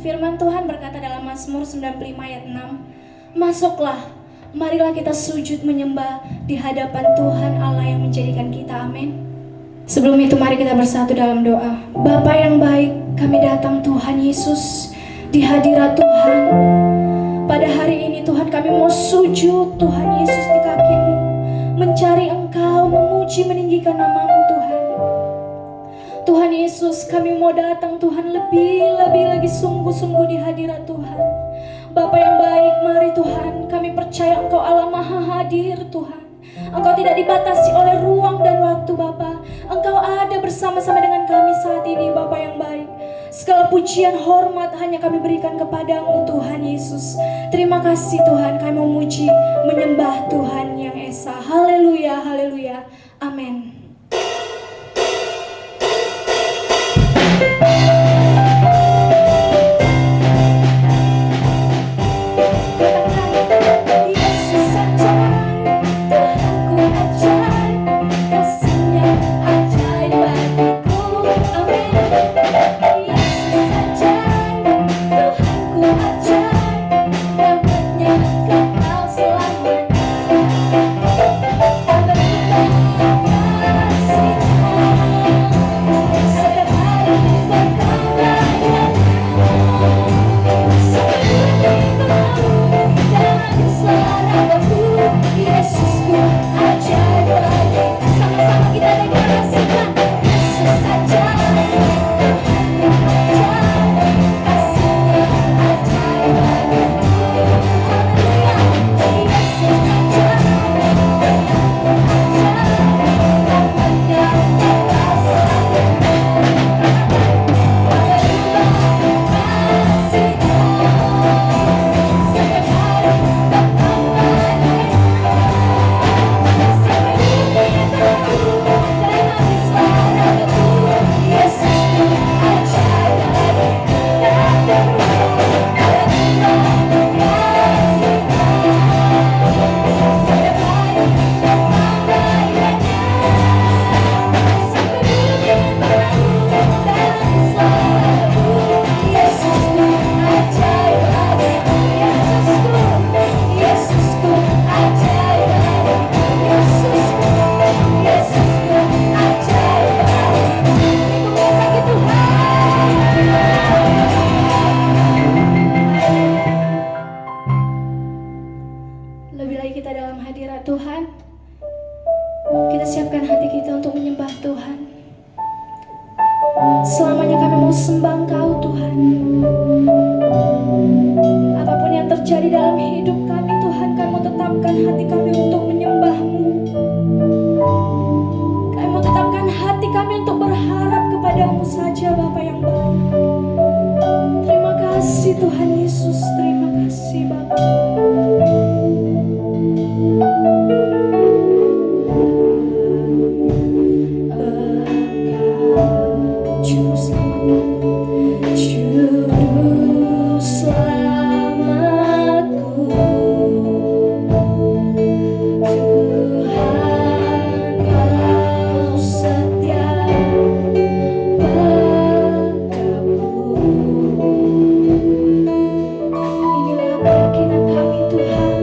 Firman Tuhan berkata dalam Mazmur 95 ayat 6, masuklah, marilah kita sujud menyembah di hadapan Tuhan Allah yang menjadikan kita. Amin. Sebelum itu mari kita bersatu dalam doa. Bapa yang baik, kami datang Tuhan Yesus di hadirat Tuhan. Pada hari ini Tuhan kami mau sujud Tuhan Yesus di kaki-Mu, mencari Engkau, memuji, meninggikan nama-Mu Tuhan. Tuhan Yesus, kami mau datang Tuhan lebih lagi sungguh-sungguh di hadirat Tuhan. Bapa yang baik, mari Tuhan, kami percaya Engkau Allah Maha Hadir Tuhan. Engkau tidak dibatasi oleh ruang dan waktu Bapa. Engkau ada bersama-sama dengan kami saat ini Bapa yang baik. Segala pujian hormat hanya kami berikan kepadamu Tuhan Yesus. Terima kasih Tuhan, kami memuji, menyembah Tuhan yang Esa. Haleluya, haleluya, amin. Inilah keyakinan kami Tuhan.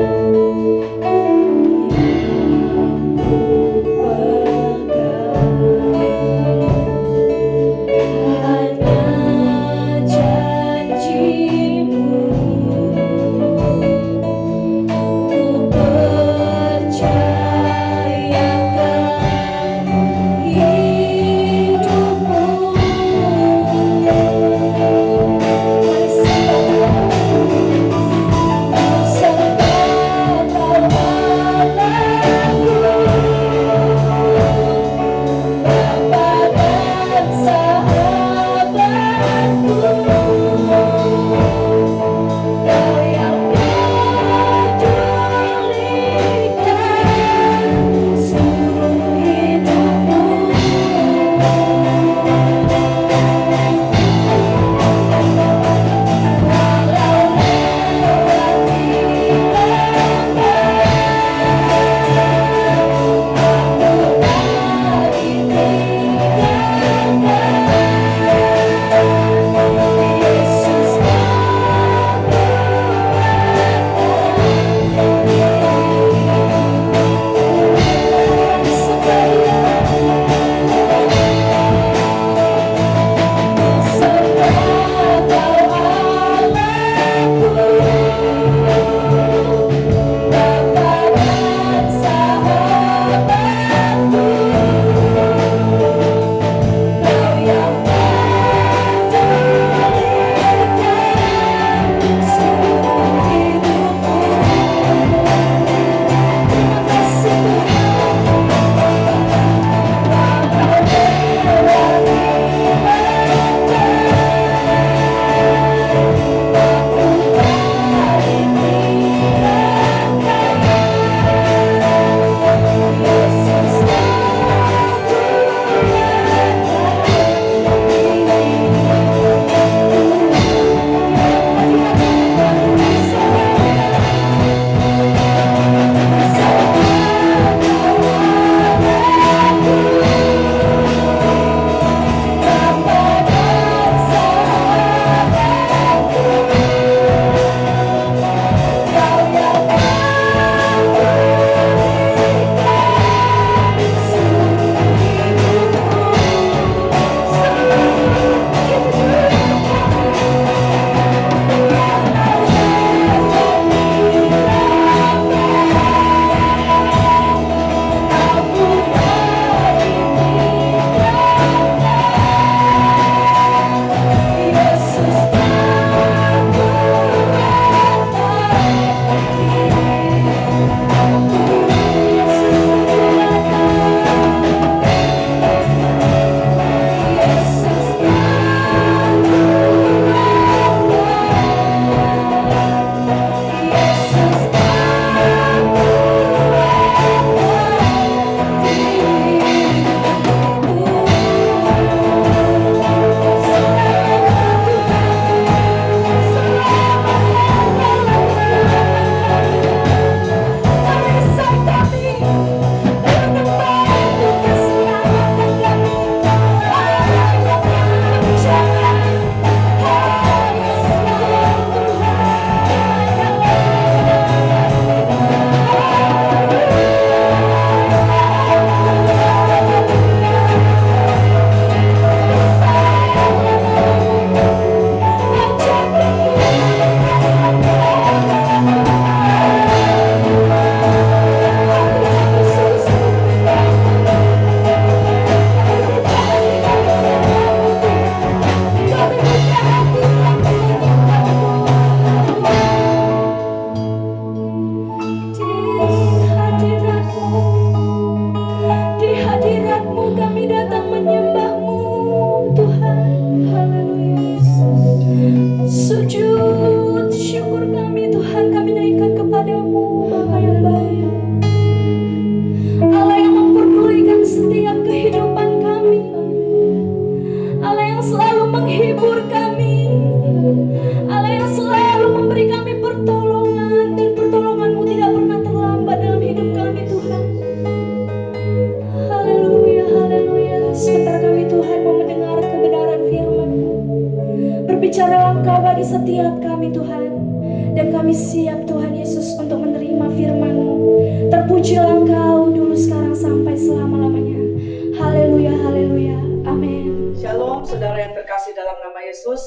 Berbicara Engkau bagi setiap kami Tuhan. Dan kami siap Tuhan Yesus untuk menerima firman-Mu. Terpujilah Engkau dulu, sekarang, sampai selama-lamanya. Haleluya, haleluya, amin. Shalom saudara yang terkasih dalam nama Yesus.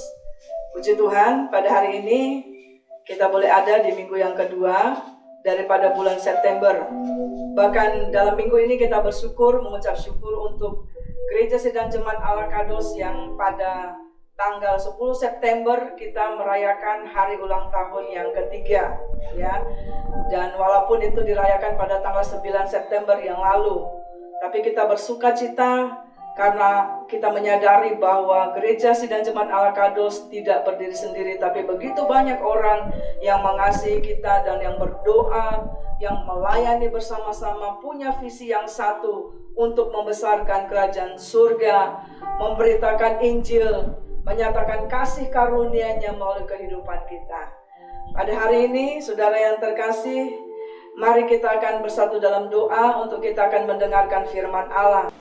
Puji Tuhan, pada hari ini kita boleh ada di minggu yang kedua daripada bulan September. Bahkan dalam minggu ini kita bersyukur, mengucap syukur untuk Gereja Sidang Jemaat Allah Kados yang pada tanggal 10 September kita merayakan hari ulang tahun yang ketiga, ya. Dan walaupun itu dirayakan pada tanggal 9 September yang lalu, tapi kita bersuka cita karena kita menyadari bahwa Gereja Sidang Jemaat Allah Kados tidak berdiri sendiri, tapi begitu banyak orang yang mengasihi kita dan yang berdoa, yang melayani bersama-sama, punya visi yang satu untuk membesarkan kerajaan surga, memberitakan Injil, menyatakan kasih karunia-Nya melalui kehidupan kita. Pada hari ini, saudara yang terkasih, mari kita akan bersatu dalam doa untuk kita akan mendengarkan firman Allah.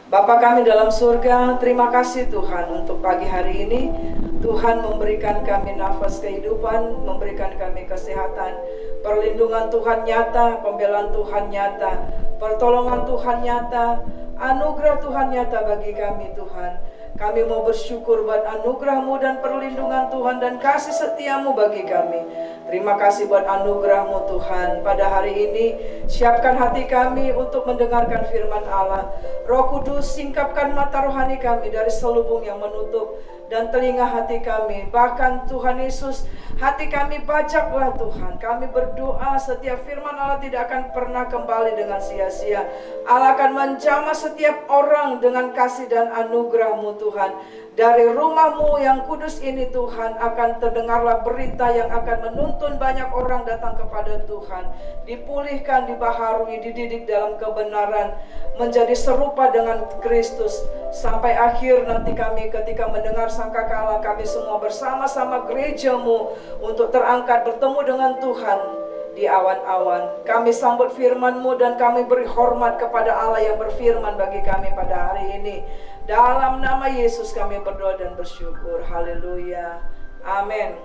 Bapa kami dalam surga, terima kasih Tuhan untuk pagi hari ini. Tuhan memberikan kami nafas kehidupan, memberikan kami kesehatan. Perlindungan Tuhan nyata, pembelaan Tuhan nyata, pertolongan Tuhan nyata, anugerah Tuhan nyata bagi kami Tuhan. Kami mau bersyukur buat anugerah-Mu dan perlindungan Tuhan dan kasih setia-Mu bagi kami. Terima kasih buat anugerah-Mu Tuhan. Pada hari ini, siapkan hati kami untuk mendengarkan firman Allah. Roh Kudus, singkapkan mata rohani kami dari selubung yang menutup dan telinga hati kami. Bahkan Tuhan Yesus, hati kami bajaklah Tuhan. Kami berdoa setiap firman Allah tidak akan pernah kembali dengan sia-sia. Allah akan menjamah setiap orang dengan kasih dan anugerah-Mu Tuhan. Dari rumah-Mu yang kudus ini Tuhan, akan terdengarlah berita yang akan menuntun banyak orang datang kepada Tuhan. Dipulihkan, dibaharui, dididik dalam kebenaran, menjadi serupa dengan Kristus. Sampai akhir nanti kami ketika mendengar sangkakala, kami semua bersama-sama gereja-Mu untuk terangkat bertemu dengan Tuhan di awan-awan. Kami sambut firman-Mu dan kami beri hormat kepada Allah yang berfirman bagi kami pada hari ini. Dalam nama Yesus kami berdoa dan bersyukur. Haleluya. Amin.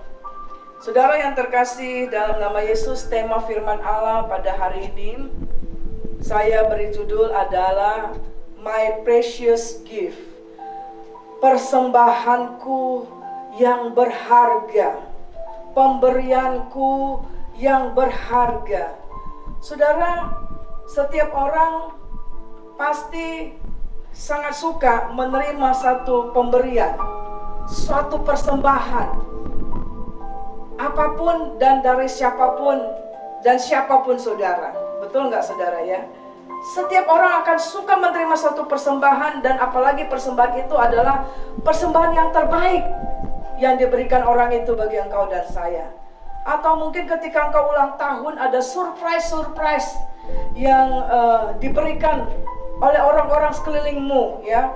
Saudara yang terkasih dalam nama Yesus, tema firman Allah pada hari ini saya beri judul adalah My Precious Gift. Persembahanku yang berharga. Pemberianku yang berharga. Saudara, setiap orang pasti sangat suka menerima satu pemberian, suatu persembahan, apapun dan dari siapapun dan siapapun saudara. Betul nggak saudara ya? Setiap orang akan suka menerima satu persembahan, dan apalagi persembahan itu adalah persembahan yang terbaik yang diberikan orang itu bagi engkau dan saya. Atau mungkin ketika engkau ulang tahun ada surprise yang diberikan oleh orang-orang sekelilingmu, ya.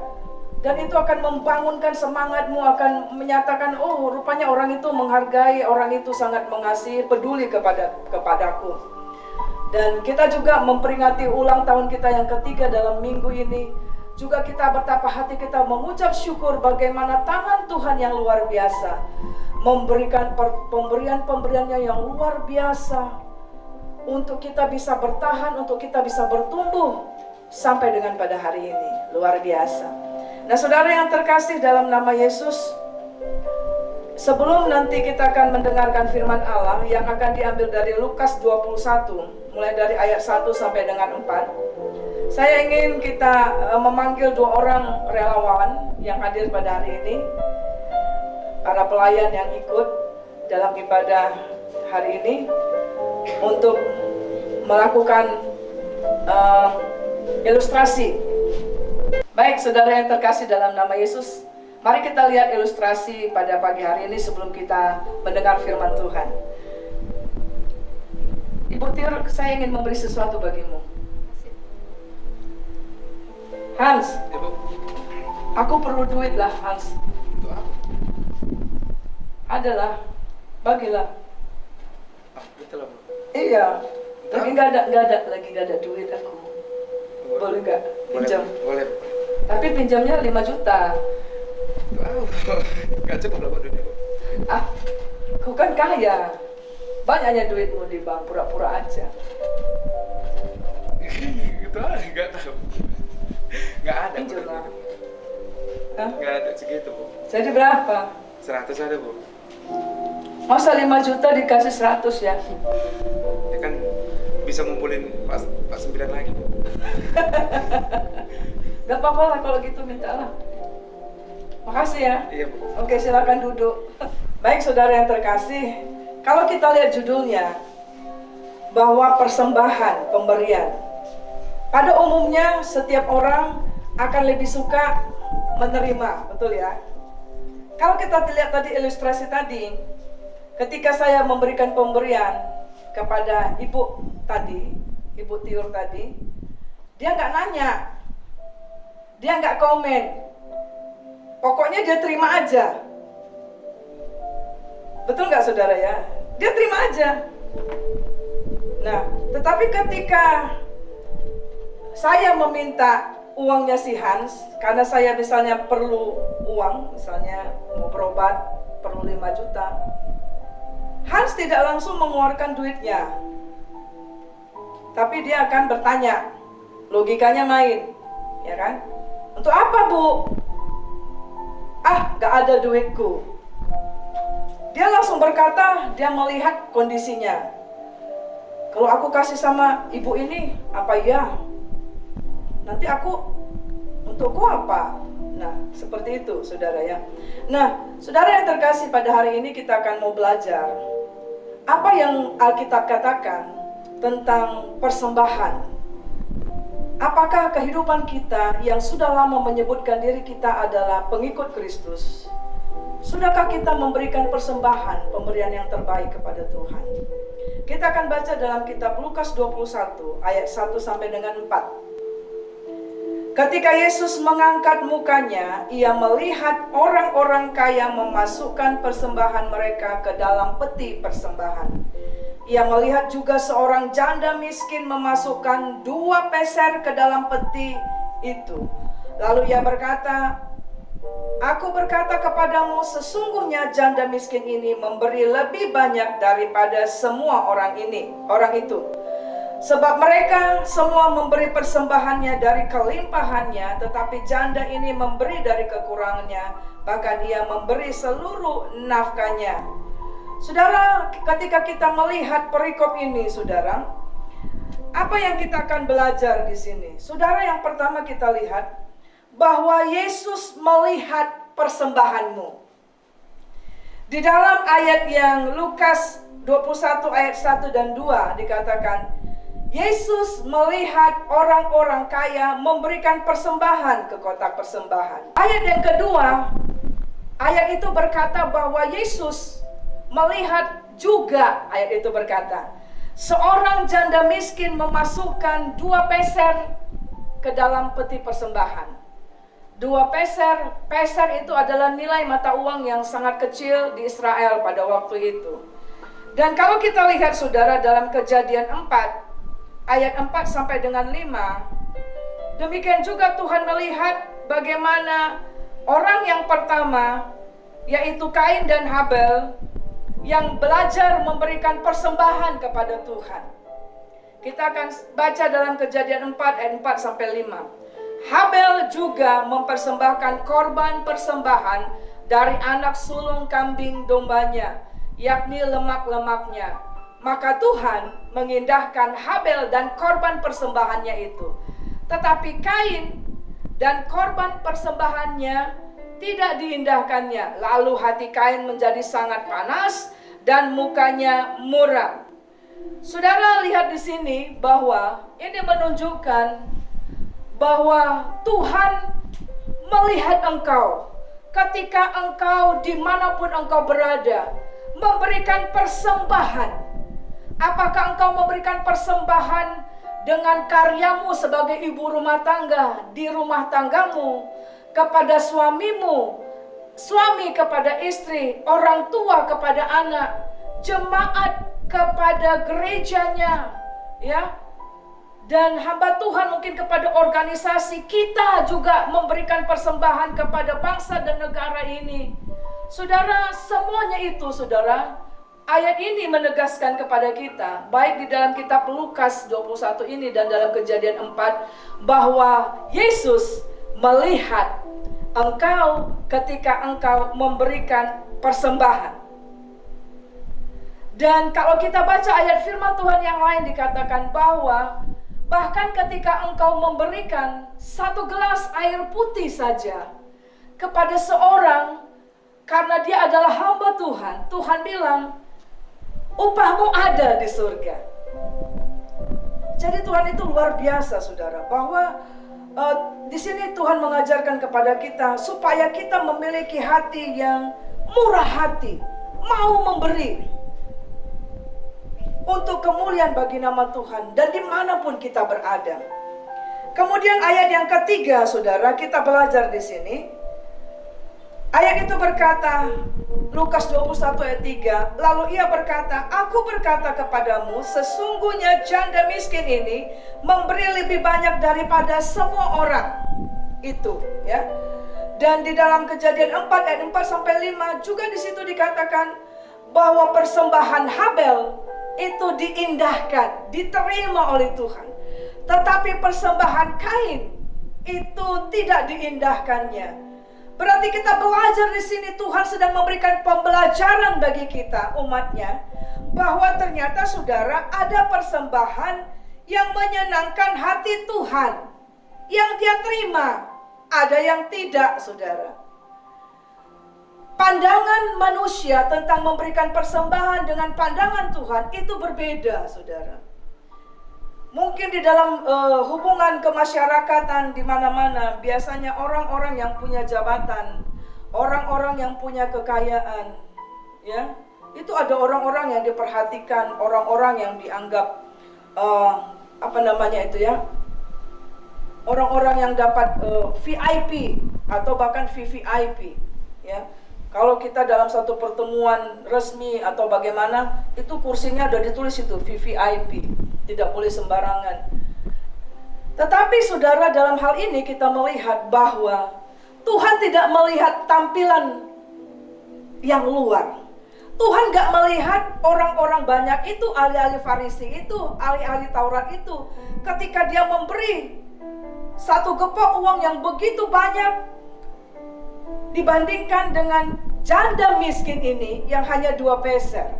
Dan itu akan membangunkan semangatmu, akan menyatakan, oh rupanya orang itu menghargai, orang itu sangat mengasihi, peduli kepadaku. Dan kita juga memperingati ulang tahun kita yang ketiga dalam minggu ini. Juga kita betapa hati kita mengucap syukur bagaimana tangan Tuhan yang luar biasa memberikan pemberian-pemberiannya yang luar biasa untuk kita bisa bertahan, untuk kita bisa bertumbuh sampai dengan pada hari ini. Luar biasa. Nah saudara yang terkasih dalam nama Yesus, sebelum nanti kita akan mendengarkan firman Allah yang akan diambil dari Lukas 21 mulai dari ayat 1 sampai dengan 4, saya ingin kita memanggil 2 orang relawan yang hadir pada hari ini, para pelayan yang ikut dalam ibadah hari ini, untuk melakukan ilustrasi. Baik saudara yang terkasih dalam nama Yesus, mari kita lihat ilustrasi pada pagi hari ini sebelum kita mendengar firman Tuhan. Ibu Tir, saya ingin memberi sesuatu bagimu. Hans, Ibu. Aku perlu duit lah Hans. Untuk apa? Adalah, bagilah. Betul lah, Bu. Iya, lagi nggak ada duit aku. Boleh nggak pinjam? Boleh. Tapi pinjamnya 5 juta. Wow, nggak cukup lah Bu duitnya, Bu. Ah, kau kan kaya. Banyaknya duitmu di bank, pura-pura aja. Itu nggak tahu. Nggak ada. Jujur lah. Hah? Nggak ada segitu, Bu. Jadi berapa? 100 ada, Bu. Masa 5 juta dikasih 100 ya? Ya kan bisa ngumpulin pas 9 lagi, Bu. Gak apa-apa lah kalau gitu, mintalah. Makasih ya. Iya, Bu. Oke, silakan duduk. Baik saudara yang terkasih, kalau kita lihat judulnya, bahwa persembahan, pemberian. Pada umumnya setiap orang akan lebih suka menerima, betul ya? Kalau kita lihat tadi ilustrasi tadi, ketika saya memberikan pemberian kepada ibu tadi, ibu Tiur tadi, dia nggak nanya, dia nggak komen, pokoknya dia terima aja. Betul nggak saudara ya? Dia terima aja. Nah, tetapi ketika saya meminta uangnya si Hans, karena saya misalnya perlu uang, misalnya mau berobat, perlu 5 juta. Hans tidak langsung mengeluarkan duitnya. Tapi dia akan bertanya, logikanya main, ya kan? Untuk apa, Bu? Ah, gak ada duitku. Dia langsung berkata, dia melihat kondisinya. Kalau aku kasih sama ibu ini, apa iya? Nanti untukku apa? Nah, seperti itu saudara ya. Nah, saudara yang terkasih, pada hari ini kita akan mau belajar apa yang Alkitab katakan tentang persembahan. Apakah kehidupan kita yang sudah lama menyebutkan diri kita adalah pengikut Kristus, sudahkah kita memberikan persembahan, pemberian yang terbaik kepada Tuhan? Kita akan baca dalam kitab Lukas 21 ayat 1 sampai dengan 4. Ketika Yesus mengangkat mukanya, ia melihat orang-orang kaya memasukkan persembahan mereka ke dalam peti persembahan. Ia melihat juga seorang janda miskin memasukkan 2 peser ke dalam peti itu. Lalu ia berkata, "Aku berkata kepadamu, sesungguhnya janda miskin ini memberi lebih banyak daripada semua orang itu. Sebab mereka semua memberi persembahannya dari kelimpahannya, tetapi janda ini memberi dari kekurangannya, bahkan ia memberi seluruh nafkahnya." Saudara, ketika kita melihat perikop ini, saudara, apa yang kita akan belajar di sini? Saudara, yang pertama kita lihat bahwa Yesus melihat persembahanmu. Di dalam ayat yang Lukas 21 ayat 1 dan 2 dikatakan, Yesus melihat orang-orang kaya memberikan persembahan ke kotak persembahan. Ayat yang kedua, ayat itu berkata bahwa Yesus melihat juga, ayat itu berkata, seorang janda miskin memasukkan 2 peser ke dalam peti persembahan. 2 peser itu adalah nilai mata uang yang sangat kecil di Israel pada waktu itu. Dan kalau kita lihat saudara dalam Kejadian 4, ayat 4 sampai dengan 5, demikian juga Tuhan melihat bagaimana orang yang pertama, yaitu Kain dan Habel, yang belajar memberikan persembahan kepada Tuhan. Kita akan baca dalam Kejadian 4 ayat 4 sampai 5. Habel juga mempersembahkan korban persembahan dari anak sulung kambing dombanya, yakni lemak-lemaknya. Maka Tuhan mengindahkan Habel dan korban persembahannya itu. Tetapi Kain dan korban persembahannya tidak diindahkannya. Lalu hati Kain menjadi sangat panas dan mukanya muram. Saudara lihat di sini bahwa ini menunjukkan bahwa Tuhan melihat engkau ketika engkau dimanapun engkau berada memberikan persembahan. Apakah engkau memberikan persembahan dengan karyamu sebagai ibu rumah tangga di rumah tanggamu, kepada suamimu, suami kepada istri, orang tua kepada anak, jemaat kepada gerejanya, ya, dan hamba Tuhan mungkin kepada organisasi. Kita juga memberikan persembahan kepada bangsa dan negara ini. Saudara, semuanya itu saudara, ayat ini menegaskan kepada kita, baik di dalam kitab Lukas 21 ini dan dalam Kejadian 4, bahwa Yesus melihat engkau ketika engkau memberikan persembahan. Dan kalau kita baca ayat firman Tuhan yang lain dikatakan bahwa bahkan ketika engkau memberikan 1 gelas air putih saja kepada seorang, karena dia adalah hamba Tuhan, Tuhan bilang, upahmu ada di surga. Jadi Tuhan itu luar biasa saudara, bahwa di sini Tuhan mengajarkan kepada kita supaya kita memiliki hati yang murah hati, mau memberi untuk kemuliaan bagi nama Tuhan dan dimanapun kita berada. Kemudian ayat yang ketiga saudara, kita belajar di sini. Ayat itu berkata, Lukas 21 ayat 3, lalu ia berkata, aku berkata kepadamu, sesungguhnya janda miskin ini memberi lebih banyak daripada semua orang itu, ya. Dan di dalam Kejadian 4 ayat 4 sampai 5 juga di situ dikatakan bahwa persembahan Habel itu diindahkan, diterima oleh Tuhan. Tetapi persembahan Kain itu tidak diindahkannya. Berarti kita belajar di sini, Tuhan sedang memberikan pembelajaran bagi kita umatnya, bahwa ternyata saudara ada persembahan yang menyenangkan hati Tuhan, yang dia terima, ada yang tidak saudara. Pandangan manusia tentang memberikan persembahan dengan pandangan Tuhan itu berbeda saudara. Mungkin di dalam hubungan kemasyarakatan di mana-mana, biasanya orang-orang yang punya jabatan, orang-orang yang punya kekayaan, ya, itu ada orang-orang yang diperhatikan, orang-orang yang dianggap orang-orang yang dapat VIP atau bahkan VVIP, ya. Kalau kita dalam satu pertemuan resmi atau bagaimana, itu kursinya ada ditulis itu VVIP, tidak boleh sembarangan. Tetapi saudara, dalam hal ini kita melihat bahwa Tuhan tidak melihat tampilan yang luar. Tuhan gak melihat orang-orang banyak itu, ahli-ahli Farisi itu, ahli-ahli Taurat itu, ketika dia memberi satu gepok uang yang begitu banyak dibandingkan dengan janda miskin ini yang hanya 2 peser.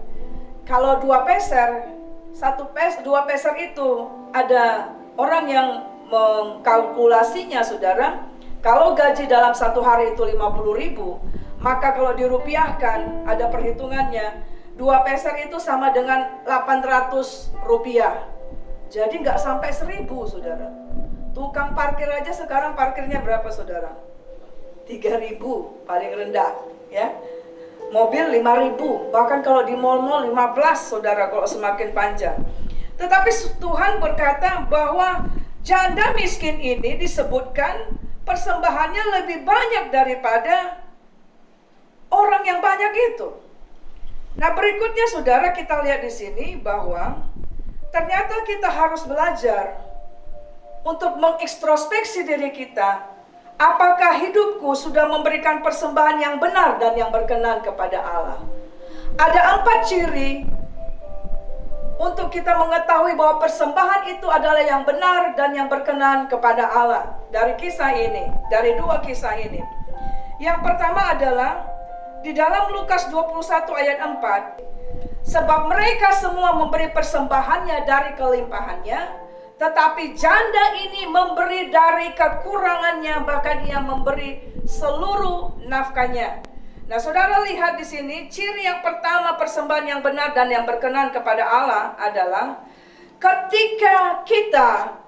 Kalau 2 peser, 2 peser itu ada orang yang mengkalkulasinya saudara. Kalau gaji dalam satu hari itu 50.000, maka kalau dirupiahkan ada perhitungannya, 2 peser itu sama dengan 800 rupiah. Jadi nggak sampai 1.000 saudara. Tukang parkir aja sekarang parkirnya berapa saudara? 3.000 paling rendah, ya. Mobil 5.000, bahkan kalau di mal-mal 15 saudara kalau semakin panjang. Tetapi Tuhan berkata bahwa janda miskin ini disebutkan persembahannya lebih banyak daripada orang yang banyak itu. Nah, berikutnya saudara, kita lihat di sini bahwa ternyata kita harus belajar untuk mengintrospeksi diri kita. Apakah hidupku sudah memberikan persembahan yang benar dan yang berkenan kepada Allah? Ada 4 ciri untuk kita mengetahui bahwa persembahan itu adalah yang benar dan yang berkenan kepada Allah. Dari kisah ini, dari 2 kisah ini. Yang pertama adalah di dalam Lukas 21 ayat 4. Sebab mereka semua memberi persembahannya dari kelimpahannya, tetapi janda ini memberi dari kekurangannya, bahkan ia memberi seluruh nafkahnya. Nah, saudara lihat di sini, ciri yang pertama persembahan yang benar dan yang berkenan kepada Allah adalah ketika kita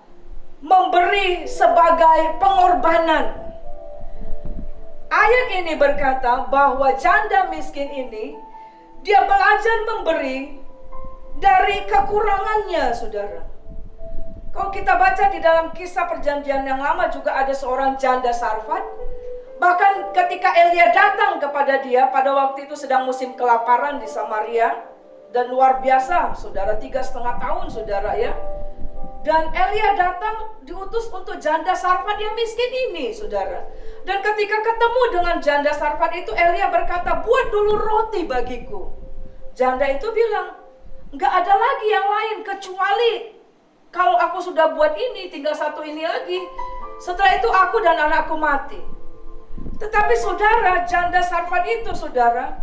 memberi sebagai pengorbanan. Ayat ini berkata bahwa janda miskin ini, dia belajar memberi dari kekurangannya, saudara. Kalau kita baca di dalam kisah perjanjian yang lama juga ada seorang janda Sarfat. Bahkan ketika Elia datang kepada dia pada waktu itu sedang musim kelaparan di Samaria. Dan luar biasa saudara, 3,5 tahun saudara ya. Dan Elia datang diutus untuk janda Sarfat yang miskin ini, saudara. Dan ketika ketemu dengan janda Sarfat itu, Elia berkata, buat dulu roti bagiku. Janda itu bilang, nggak ada lagi yang lain kecuali kalau aku sudah buat ini, tinggal satu ini lagi. Setelah itu aku dan anakku mati. Tetapi saudara, janda Sarfat itu, saudara,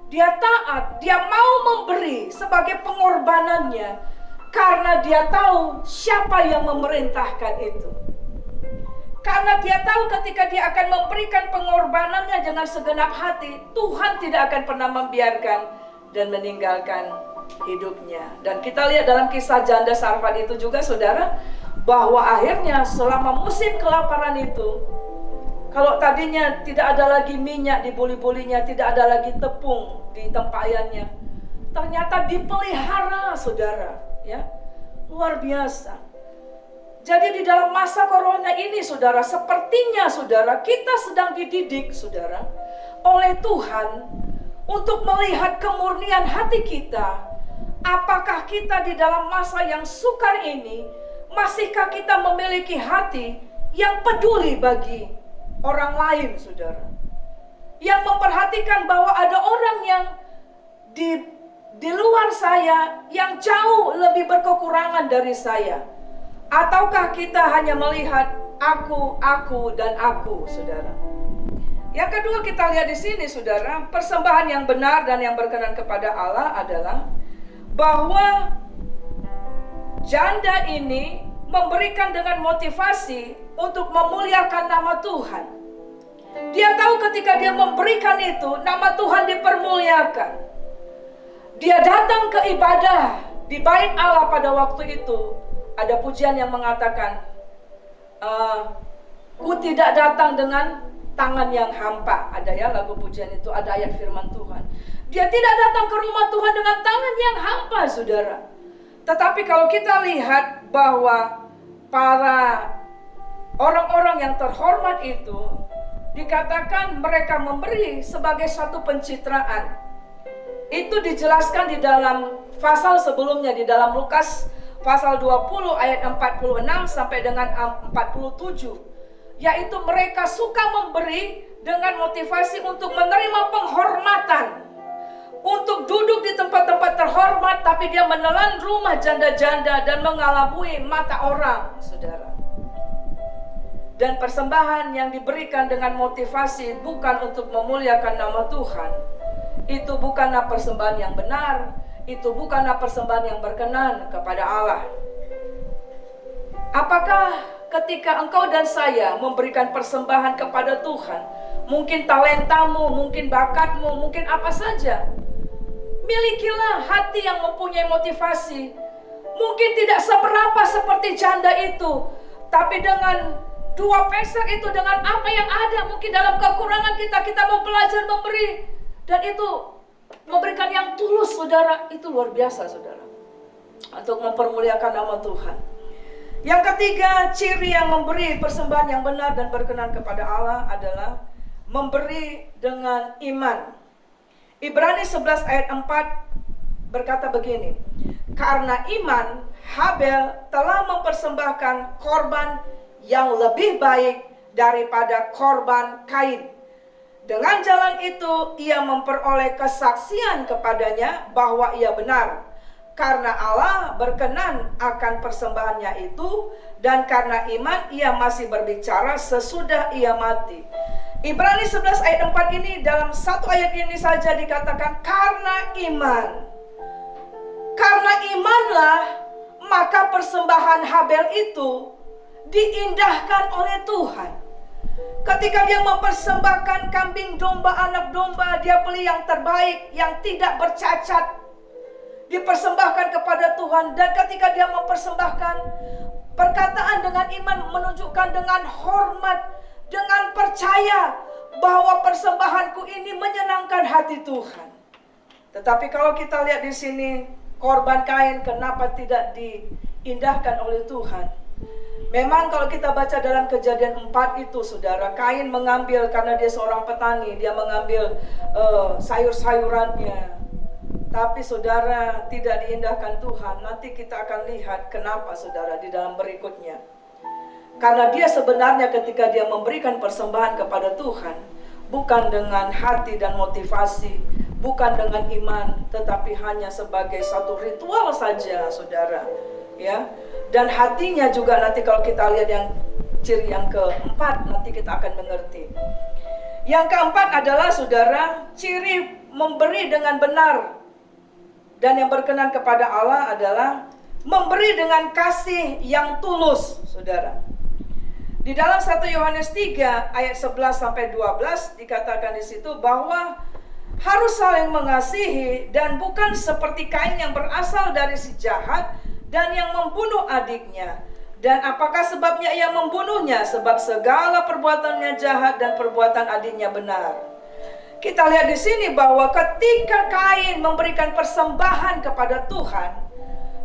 dia taat, dia mau memberi sebagai pengorbanannya karena dia tahu siapa yang memerintahkan itu. Karena dia tahu ketika dia akan memberikan pengorbanannya dengan segenap hati, Tuhan tidak akan pernah membiarkan dan meninggalkan hidupnya. Dan kita lihat dalam kisah janda Sarfat itu juga, saudara, bahwa akhirnya selama musim kelaparan itu, kalau tadinya tidak ada lagi minyak di buli-bulinya, tidak ada lagi tepung di tempayannya, ternyata dipelihara, saudara, ya, luar biasa. Jadi di dalam masa corona ini, saudara, sepertinya, saudara, kita sedang dididik, saudara, oleh Tuhan untuk melihat kemurnian hati kita. Apakah kita di dalam masa yang sukar ini, masihkah kita memiliki hati yang peduli bagi orang lain, saudara? Yang memperhatikan bahwa ada orang yang di luar saya yang jauh lebih berkekurangan dari saya. Ataukah kita hanya melihat aku, dan aku, saudara? Yang kedua kita lihat di sini, saudara, persembahan yang benar dan yang berkenan kepada Allah adalah bahwa janda ini memberikan dengan motivasi untuk memuliakan nama Tuhan. Dia tahu ketika dia memberikan itu, nama Tuhan dipermuliakan. Dia datang ke ibadah di bait Allah pada waktu itu. Ada pujian yang mengatakan, ku tidak datang dengan tangan yang hampa. Ada ya lagu pujian itu, ada ayat firman Tuhan. Dia tidak datang ke rumah Tuhan dengan tangan yang hampa, saudara. Tetapi kalau kita lihat bahwa para orang-orang yang terhormat itu, dikatakan mereka memberi sebagai satu pencitraan. Itu dijelaskan di dalam pasal sebelumnya, di dalam Lukas pasal 20 ayat 46 sampai dengan 47. Yaitu mereka suka memberi dengan motivasi untuk menerima penghormatan, untuk duduk di tempat-tempat terhormat, tapi dia menelan rumah janda-janda dan mengalabui mata orang, saudara. Dan persembahan yang diberikan dengan motivasi bukan untuk memuliakan nama Tuhan, itu bukanlah persembahan yang benar, itu bukanlah persembahan yang berkenan kepada Allah. Apakah ketika engkau dan saya memberikan persembahan kepada Tuhan, mungkin talentamu, mungkin bakatmu, mungkin apa saja, milikilah hati yang mempunyai motivasi. Mungkin tidak seberapa seperti janda itu, tapi dengan 2 peser itu, dengan apa yang ada, mungkin dalam kekurangan kita mau belajar memberi. Dan itu memberikan yang tulus, saudara, itu luar biasa, saudara, untuk mempermuliakan nama Tuhan. Yang ketiga, ciri yang memberi persembahan yang benar dan berkenan kepada Allah adalah memberi dengan iman. Ibrani 11 ayat 4 berkata begini, karena iman Habel telah mempersembahkan korban yang lebih baik daripada korban Kain. Dengan jalan itu ia memperoleh kesaksian kepadanya bahwa ia benar, karena Allah berkenan akan persembahannya itu, dan karena iman ia masih berbicara sesudah ia mati. Ibrani 11 ayat 4 ini, dalam satu ayat ini saja dikatakan karena iman. Karena imanlah maka persembahan Habel itu diindahkan oleh Tuhan. Ketika dia mempersembahkan kambing domba, anak domba, dia beli yang terbaik, yang tidak bercacat, dipersembahkan kepada Tuhan. Dan ketika dia mempersembahkan, perkataan dengan iman menunjukkan dengan hormat, dengan percaya bahwa persembahanku ini menyenangkan hati Tuhan. Tetapi kalau kita lihat di sini, korban Kain kenapa tidak diindahkan oleh Tuhan? Memang kalau kita baca dalam Kejadian 4 itu, saudara, Kain mengambil, karena dia seorang petani, dia mengambil sayur-sayurannya, Tapi saudara, tidak diindahkan Tuhan. Nanti kita akan lihat kenapa saudara di dalam berikutnya. Karena dia sebenarnya ketika dia memberikan persembahan kepada Tuhan, bukan dengan hati dan motivasi, bukan dengan iman, tetapi hanya sebagai satu ritual saja saudara, ya. Dan hatinya juga nanti kalau kita lihat yang ciri yang keempat, nanti kita akan mengerti. Yang keempat adalah saudara, ciri memberi dengan benar dan yang berkenan kepada Allah adalah memberi dengan kasih yang tulus, saudara. Di dalam 1 Yohanes 3 ayat 11 sampai 12 dikatakan di situ bahwa harus saling mengasihi dan bukan seperti Kain yang berasal dari si jahat dan yang membunuh adiknya. Dan apakah sebabnya ia membunuhnya? Sebab segala perbuatannya jahat dan perbuatan adiknya benar. Kita lihat di sini bahwa ketika Kain memberikan persembahan kepada Tuhan,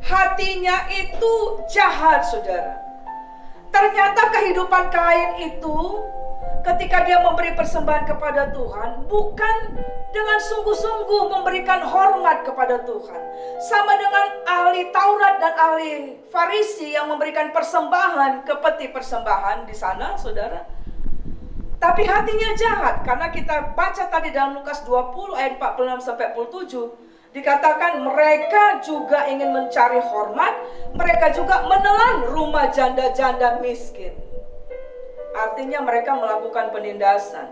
hatinya itu jahat, saudara. Ternyata kehidupan Kain itu ketika dia memberi persembahan kepada Tuhan bukan dengan sungguh-sungguh memberikan hormat kepada Tuhan. Sama dengan ahli Taurat dan ahli Farisi yang memberikan persembahan ke peti persembahan di sana, saudara. Tapi hatinya jahat, karena kita baca tadi dalam Lukas 20 ayat 46 sampai 47 dikatakan mereka juga ingin mencari hormat, mereka juga menelan rumah janda-janda miskin. Artinya mereka melakukan penindasan.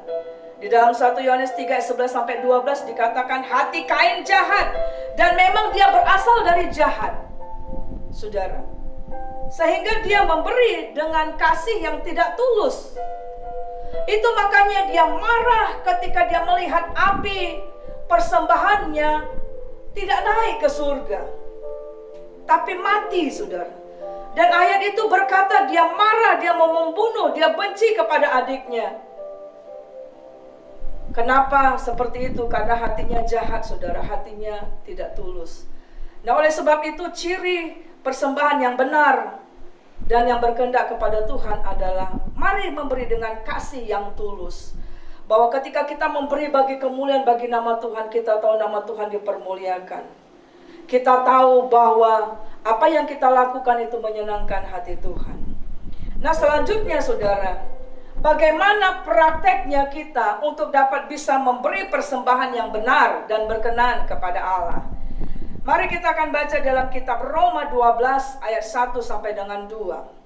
Di dalam 1 Yohanes 3 ayat 11 sampai 12 dikatakan hati Kain jahat dan memang dia berasal dari jahat. Saudara, sehingga dia memberi dengan kasih yang tidak tulus. Itu makanya dia marah ketika dia melihat api persembahannya tidak naik ke surga, tapi mati, saudara. Dan ayat itu berkata dia marah, dia mau membunuh, dia benci kepada adiknya. Kenapa seperti itu? Karena hatinya jahat, saudara, hatinya tidak tulus. Nah, oleh sebab itu ciri persembahan yang benar dan yang berkehendak kepada Tuhan adalah mari memberi dengan kasih yang tulus. Bahwa ketika kita memberi bagi kemuliaan bagi nama Tuhan, kita tahu nama Tuhan dipermuliakan. Kita tahu bahwa apa yang kita lakukan itu menyenangkan hati Tuhan. Nah, selanjutnya saudara, bagaimana prakteknya kita untuk dapat bisa memberi persembahan yang benar dan berkenan kepada Allah? Mari kita akan baca dalam kitab Roma 12 ayat 1 sampai dengan 2.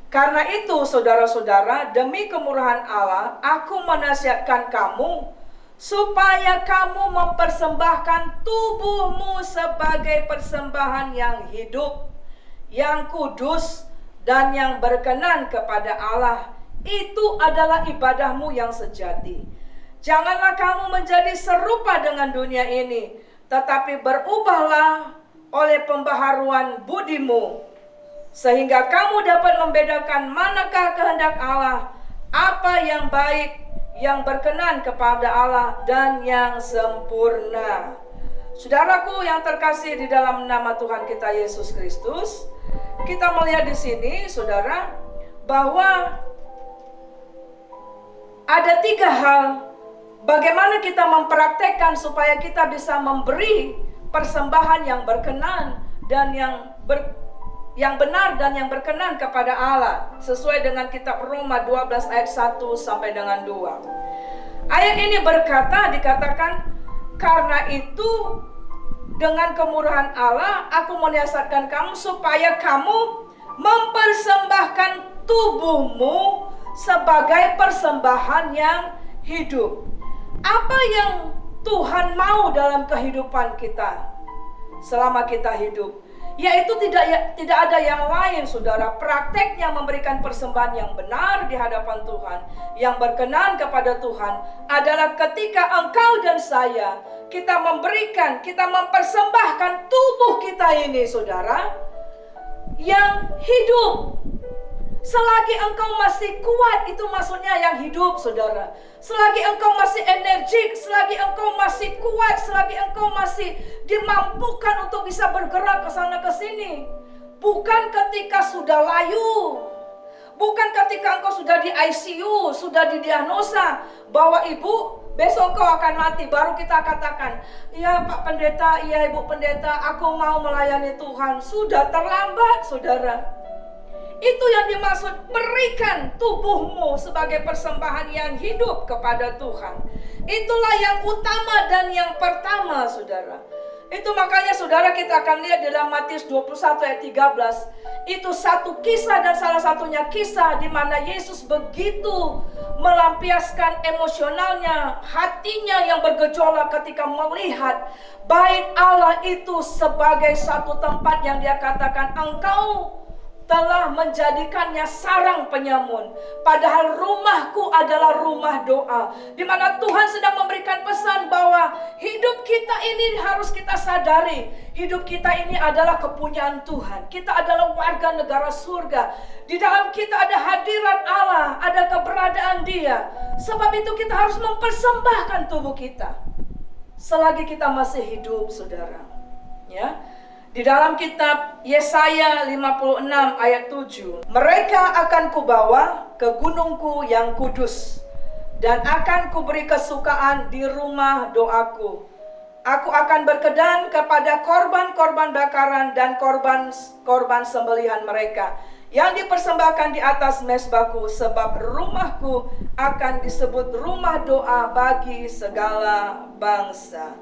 Karena itu saudara-saudara, demi kemurahan Allah, aku menasihatkan kamu supaya kamu mempersembahkan tubuhmu sebagai persembahan yang hidup, yang kudus, dan yang berkenan kepada Allah. Itu adalah ibadahmu yang sejati. Janganlah kamu menjadi serupa dengan dunia ini, tetapi berubahlah oleh pembaharuan budimu, sehingga kamu dapat membedakan manakah kehendak Allah, apa yang baik, yang berkenan kepada Allah, dan yang sempurna. Saudaraku yang terkasih di dalam nama Tuhan kita Yesus Kristus, kita melihat di sini, saudara, bahwa ada 3 hal bagaimana kita mempraktekkan supaya kita bisa memberi persembahan yang berkenan dan yang benar dan yang berkenan kepada Allah, sesuai dengan kitab Roma 12 ayat 1 sampai dengan 2. Ayat ini dikatakan, karena itu dengan kemurahan Allah aku menasihatkan kamu supaya kamu mempersembahkan tubuhmu sebagai persembahan yang hidup. Apa yang Tuhan mau dalam kehidupan kita selama kita hidup? Yaitu tidak ada yang lain, saudara. Prakteknya memberikan persembahan yang benar di hadapan Tuhan, yang berkenan kepada Tuhan, adalah ketika engkau dan saya, kita mempersembahkan tubuh kita ini, saudara, yang hidup. Selagi engkau masih kuat, itu maksudnya yang hidup, saudara. Selagi engkau masih energik, selagi engkau masih kuat, selagi engkau masih dimampukan untuk bisa bergerak ke sana ke sini. Bukan ketika sudah layu, bukan ketika engkau sudah di ICU, sudah didiagnosa bahwa ibu Besok kau akan mati. Baru kita katakan, iya Pak Pendeta, iya Ibu Pendeta, aku mau melayani Tuhan. Sudah terlambat, saudara. Itu yang dimaksud, berikan tubuhmu sebagai persembahan yang hidup kepada Tuhan. Itulah yang utama dan yang pertama, saudara. Itu makanya saudara, kita akan lihat dalam Matius 21 ayat 13. Itu satu kisah, dan salah satunya kisah di mana Yesus begitu melampiaskan emosionalnya, hatinya yang bergejolak ketika melihat bait Allah itu sebagai satu tempat yang dia katakan, engkau telah menjadikannya sarang penyamun, padahal rumahku adalah rumah doa. Di mana Tuhan sedang memberikan pesan bahwa hidup kita ini harus kita sadari, hidup kita ini adalah kepunyaan Tuhan. Kita adalah warga negara surga. Di dalam kita ada hadirat Allah, ada keberadaan Dia. Sebab itu kita harus mempersembahkan tubuh kita selagi kita masih hidup, saudara. Ya. Di dalam kitab Yesaya 56 ayat 7, mereka akan kubawa ke gunungku yang kudus, dan akan kuberi kesukaan di rumah doaku. Aku akan berkenan kepada korban-korban bakaran dan korban sembelihan mereka yang dipersembahkan di atas mezbahku, sebab rumahku akan disebut rumah doa bagi segala bangsa.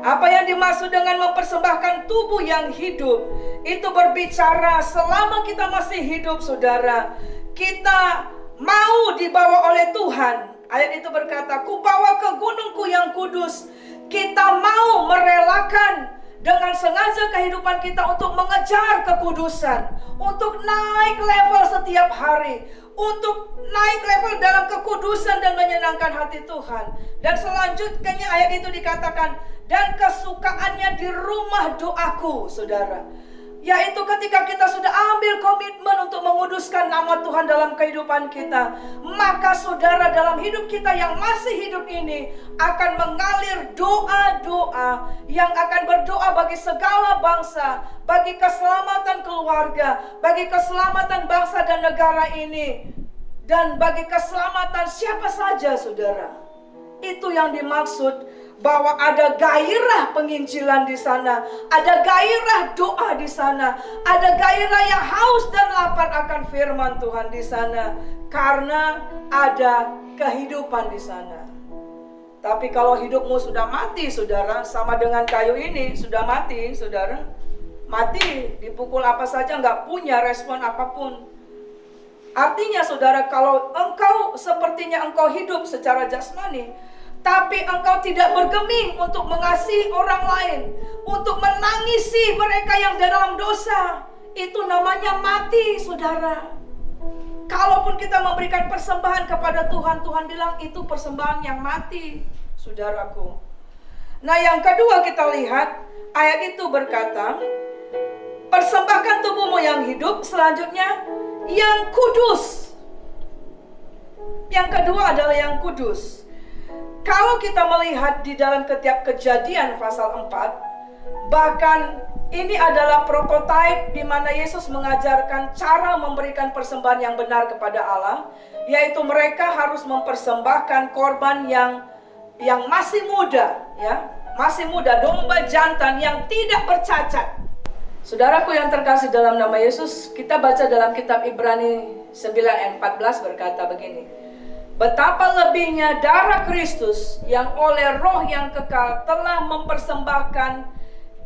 Apa yang dimaksud dengan mempersembahkan tubuh yang hidup? Itu berbicara selama kita masih hidup, saudara, kita mau dibawa oleh Tuhan. Ayat itu berkata, ku bawa ke gunungku yang kudus. Kita mau merelakan dengan sengaja kehidupan kita untuk mengejar kekudusan, untuk naik level setiap hari, untuk naik level dalam kekudusan dan menyenangkan hati Tuhan. Dan selanjutnya ayat itu dikatakan, dan kesukaannya di rumah doaku, saudara. Yaitu ketika kita sudah ambil komitmen untuk menguduskan nama Tuhan dalam kehidupan kita, maka saudara, dalam hidup kita yang masih hidup ini akan mengalir doa-doa yang akan berdoa bagi segala bangsa, bagi keselamatan keluarga, bagi keselamatan bangsa dan negara ini, dan bagi keselamatan siapa saja, saudara. Itu yang dimaksud bahwa ada gairah penginjilan di sana, ada gairah doa di sana, ada gairah yang haus dan lapar akan firman Tuhan di sana, karena ada kehidupan di sana. Tapi kalau hidupmu sudah mati, saudara, sama dengan kayu ini sudah mati, saudara, mati, dipukul apa saja nggak punya respon apapun. Artinya, saudara, kalau engkau sepertinya engkau hidup secara jasmani, tapi engkau tidak bergeming untuk mengasihi orang lain, untuk menangisi mereka yang dalam dosa, itu namanya mati, saudara. Kalaupun kita memberikan persembahan kepada Tuhan, Tuhan bilang itu persembahan yang mati, saudaraku. Nah, yang kedua kita lihat, ayat itu berkata, persembahkan tubuhmu yang hidup, selanjutnya yang kudus. Yang kedua adalah yang kudus. Kalau kita melihat di dalam Kitab Kejadian pasal 4, bahkan ini adalah prototipe di mana Yesus mengajarkan cara memberikan persembahan yang benar kepada Allah, yaitu mereka harus mempersembahkan korban yang masih muda, ya, masih muda, domba jantan yang tidak bercacat. Saudaraku yang terkasih dalam nama Yesus, kita baca dalam kitab Ibrani 9 ayat 14 berkata begini, betapa lebihnya darah Kristus yang oleh roh yang kekal telah mempersembahkan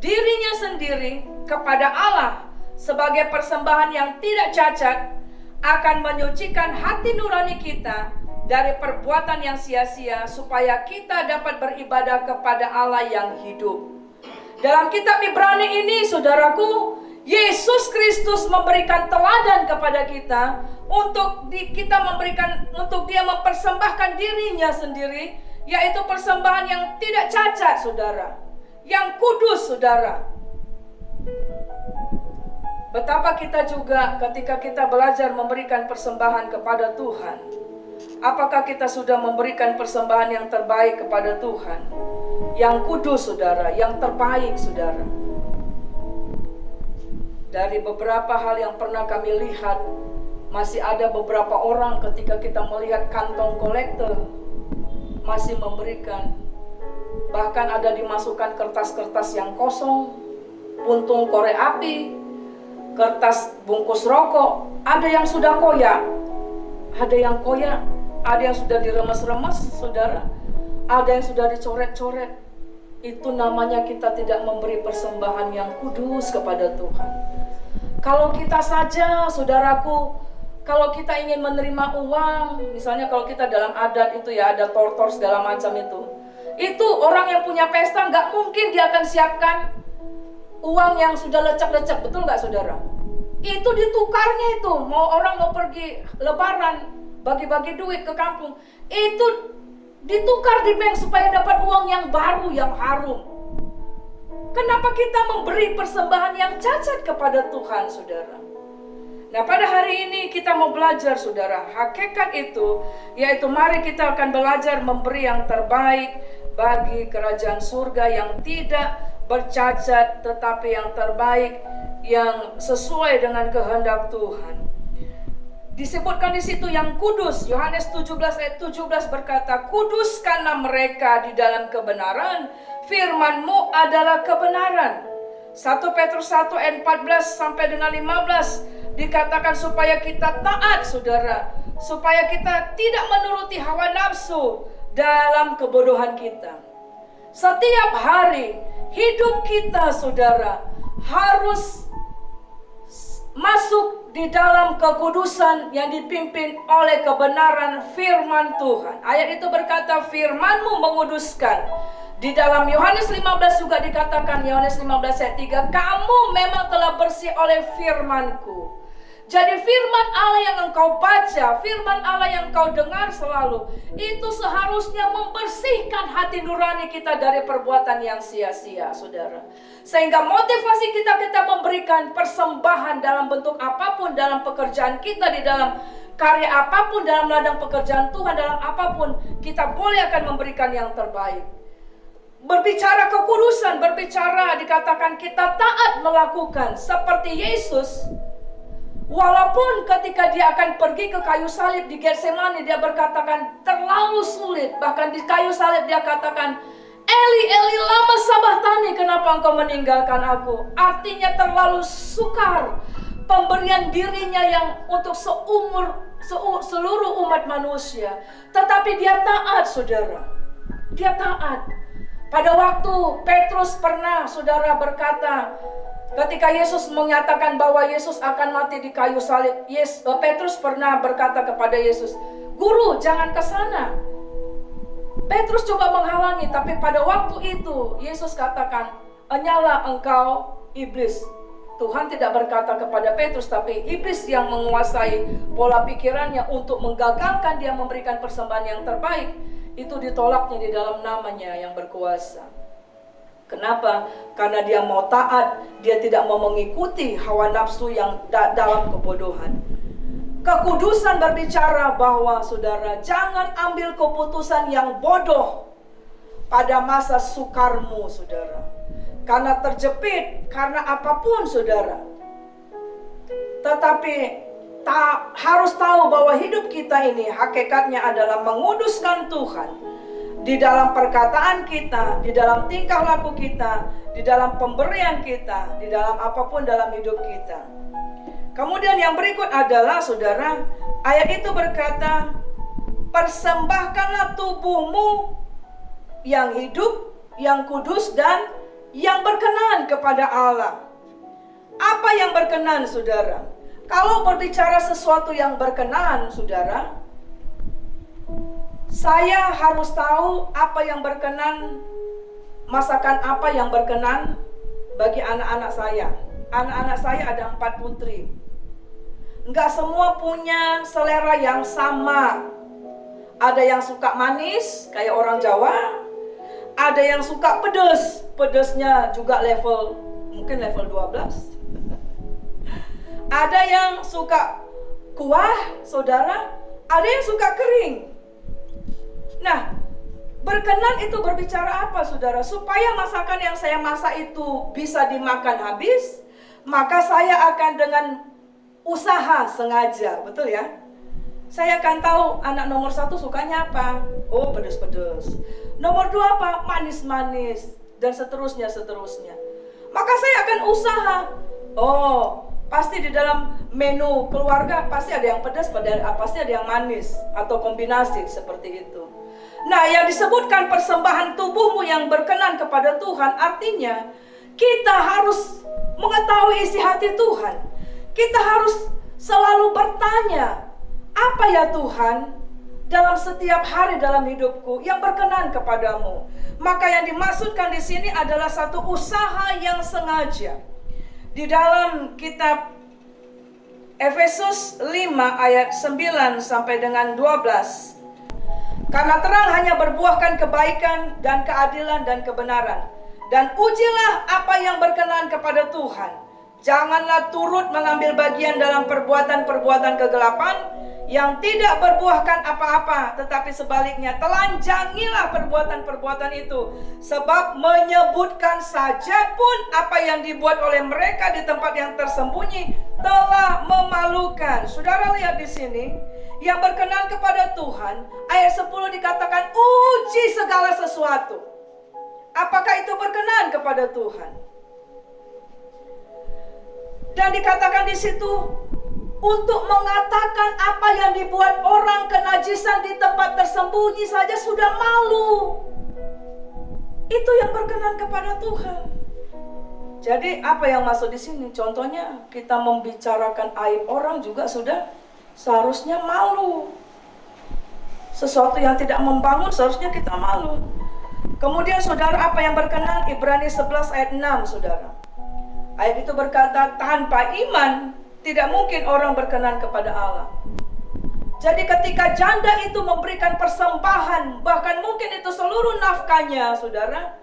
dirinya sendiri kepada Allah sebagai persembahan yang tidak cacat, akan menyucikan hati nurani kita dari perbuatan yang sia-sia, supaya kita dapat beribadah kepada Allah yang hidup. Dalam kitab Ibrani ini, saudaraku, Yesus Kristus memberikan teladan kepada kita untuk dia mempersembahkan dirinya sendiri, yaitu persembahan yang tidak cacat, saudara, yang kudus, saudara. Betapa kita juga ketika kita belajar memberikan persembahan kepada Tuhan, apakah kita sudah memberikan persembahan yang terbaik kepada Tuhan, yang kudus, saudara, yang terbaik, saudara. Dari beberapa hal yang pernah kami lihat, masih ada beberapa orang ketika kita melihat kantong kolektor, masih memberikan. Bahkan ada dimasukkan kertas-kertas yang kosong, puntung korek api, kertas bungkus rokok. Ada yang sudah koyak, ada yang koyak, ada yang sudah diremes-remes, saudara. Ada yang sudah dicoret-coret. Itu namanya kita tidak memberi persembahan yang kudus kepada Tuhan. Kalau kita saja, saudaraku, kalau kita ingin menerima uang, misalnya kalau kita dalam adat itu ya, ada tortor segala macam itu orang yang punya pesta nggak mungkin dia akan siapkan uang yang sudah lecek-lecek, betul nggak saudara? Itu ditukarnya itu, orang mau pergi lebaran, bagi-bagi duit ke kampung, itu ditukar di bank supaya dapat uang yang baru, yang harum. Kenapa kita memberi persembahan yang cacat kepada Tuhan, saudara? Nah, pada hari ini kita mau belajar, saudara, hakikat itu, yaitu mari kita akan belajar memberi yang terbaik bagi kerajaan surga yang tidak bercacat, tetapi yang terbaik, yang sesuai dengan kehendak Tuhan. Disebutkan di situ yang kudus. Yohanes 17 ayat 17 berkata, kuduskanlah mereka di dalam kebenaran, firman-Mu adalah kebenaran. 1 Petrus 1 ayat 14 sampai dengan 15 dikatakan supaya kita taat, saudara, supaya kita tidak menuruti hawa nafsu dalam kebodohan kita. Setiap hari hidup kita, saudara, harus masuk di dalam kekudusan yang dipimpin oleh kebenaran firman Tuhan. Ayat itu berkata, firman-Mu menguduskan. Di dalam Yohanes 15 juga dikatakan, Yohanes 15 ayat 3, kamu memang telah bersih oleh firman-Ku. Jadi firman Allah yang engkau baca, firman Allah yang engkau dengar selalu, itu seharusnya membersihkan hati nurani kita dari perbuatan yang sia-sia, saudara. Sehingga motivasi kita memberikan persembahan dalam bentuk apapun, dalam pekerjaan kita, di dalam karya apapun, dalam ladang pekerjaan Tuhan, dalam apapun, kita boleh akan memberikan yang terbaik. Berbicara kekudusan, berbicara dikatakan kita taat melakukan seperti Yesus. Walaupun ketika dia akan pergi ke kayu salib di Getsemani, dia berkatakan terlalu sulit. Bahkan di kayu salib dia katakan, Eli, Eli, lama sabachthani, kenapa engkau meninggalkan aku? Artinya terlalu sukar pemberian dirinya yang untuk seluruh umat manusia. Tetapi dia taat, saudara. Dia taat. Pada waktu Petrus pernah, saudara, berkata, ketika Yesus menyatakan bahwa Yesus akan mati di kayu salib, Petrus pernah berkata kepada Yesus, Guru, jangan ke sana. Petrus coba menghalangi, tapi pada waktu itu Yesus katakan, enyalah engkau iblis. Tuhan tidak berkata kepada Petrus, tapi iblis yang menguasai pola pikirannya untuk menggagalkan dia memberikan persembahan yang terbaik. Itu ditolaknya di dalam namanya yang berkuasa. Kenapa? Karena dia mau taat, dia tidak mau mengikuti hawa nafsu yang dalam kebodohan. Kekudusan berbicara bahwa, saudara, jangan ambil keputusan yang bodoh pada masa sukarmu, saudara. Karena terjepit, karena apapun, saudara. Tetapi harus tahu bahwa hidup kita ini hakikatnya adalah menguduskan Tuhan. Di dalam perkataan kita, di dalam tingkah laku kita, di dalam pemberian kita, di dalam apapun dalam hidup kita. Kemudian yang berikut adalah, saudara, ayat itu berkata, persembahkanlah tubuhmu yang hidup, yang kudus, dan yang berkenan kepada Allah. Apa yang berkenan, saudara? Kalau berbicara sesuatu yang berkenan, saudara, saya harus tahu apa yang berkenan, masakan apa yang berkenan bagi anak-anak saya. Anak-anak saya ada 4 putri. Enggak semua punya selera yang sama. Ada yang suka manis, kayak orang Jawa. Ada yang suka pedas. Pedasnya juga mungkin level 12. Ada yang suka kuah, saudara. Ada yang suka kering. Nah, berkenan itu berbicara apa, saudara? Supaya masakan yang saya masak itu bisa dimakan habis, maka saya akan dengan usaha sengaja, betul ya? Saya akan tahu anak nomor 1 sukanya apa. Oh, pedas-pedas. Nomor 2 apa? Manis-manis. Dan seterusnya. Maka saya akan usaha. Oh, pasti di dalam menu keluarga pasti ada yang pedas, pasti ada yang manis. Atau kombinasi seperti itu. Nah, yang disebutkan persembahan tubuhmu yang berkenan kepada Tuhan, artinya kita harus mengetahui isi hati Tuhan. Kita harus selalu bertanya, apa ya Tuhan dalam setiap hari dalam hidupku yang berkenan kepadamu. Maka yang dimaksudkan di sini adalah satu usaha yang sengaja. Di dalam kitab Efesus 5 ayat 9 sampai dengan 12. Karena terang hanya berbuahkan kebaikan dan keadilan dan kebenaran. Dan ujilah apa yang berkenan kepada Tuhan. Janganlah turut mengambil bagian dalam perbuatan-perbuatan kegelapan yang tidak berbuahkan apa-apa, tetapi sebaliknya telanjangilah perbuatan-perbuatan itu. Sebab menyebutkan saja pun apa yang dibuat oleh mereka di tempat yang tersembunyi telah memalukan. Saudara lihat di sini, yang berkenan kepada Tuhan, ayat 10 dikatakan uji segala sesuatu. Apakah itu berkenan kepada Tuhan? Dan dikatakan di situ untuk mengatakan apa yang dibuat orang kenajisan di tempat tersembunyi saja sudah malu. Itu yang berkenan kepada Tuhan. Jadi apa yang masuk di sini? Contohnya kita membicarakan aib orang juga sudah seharusnya malu. Sesuatu yang tidak membangun seharusnya kita malu. Kemudian saudara, apa yang berkenan? Ibrani 11 ayat 6 saudara. Ayat itu berkata, tanpa iman tidak mungkin orang berkenan kepada Allah. Jadi ketika janda itu memberikan persembahan, bahkan mungkin itu seluruh nafkahnya saudara,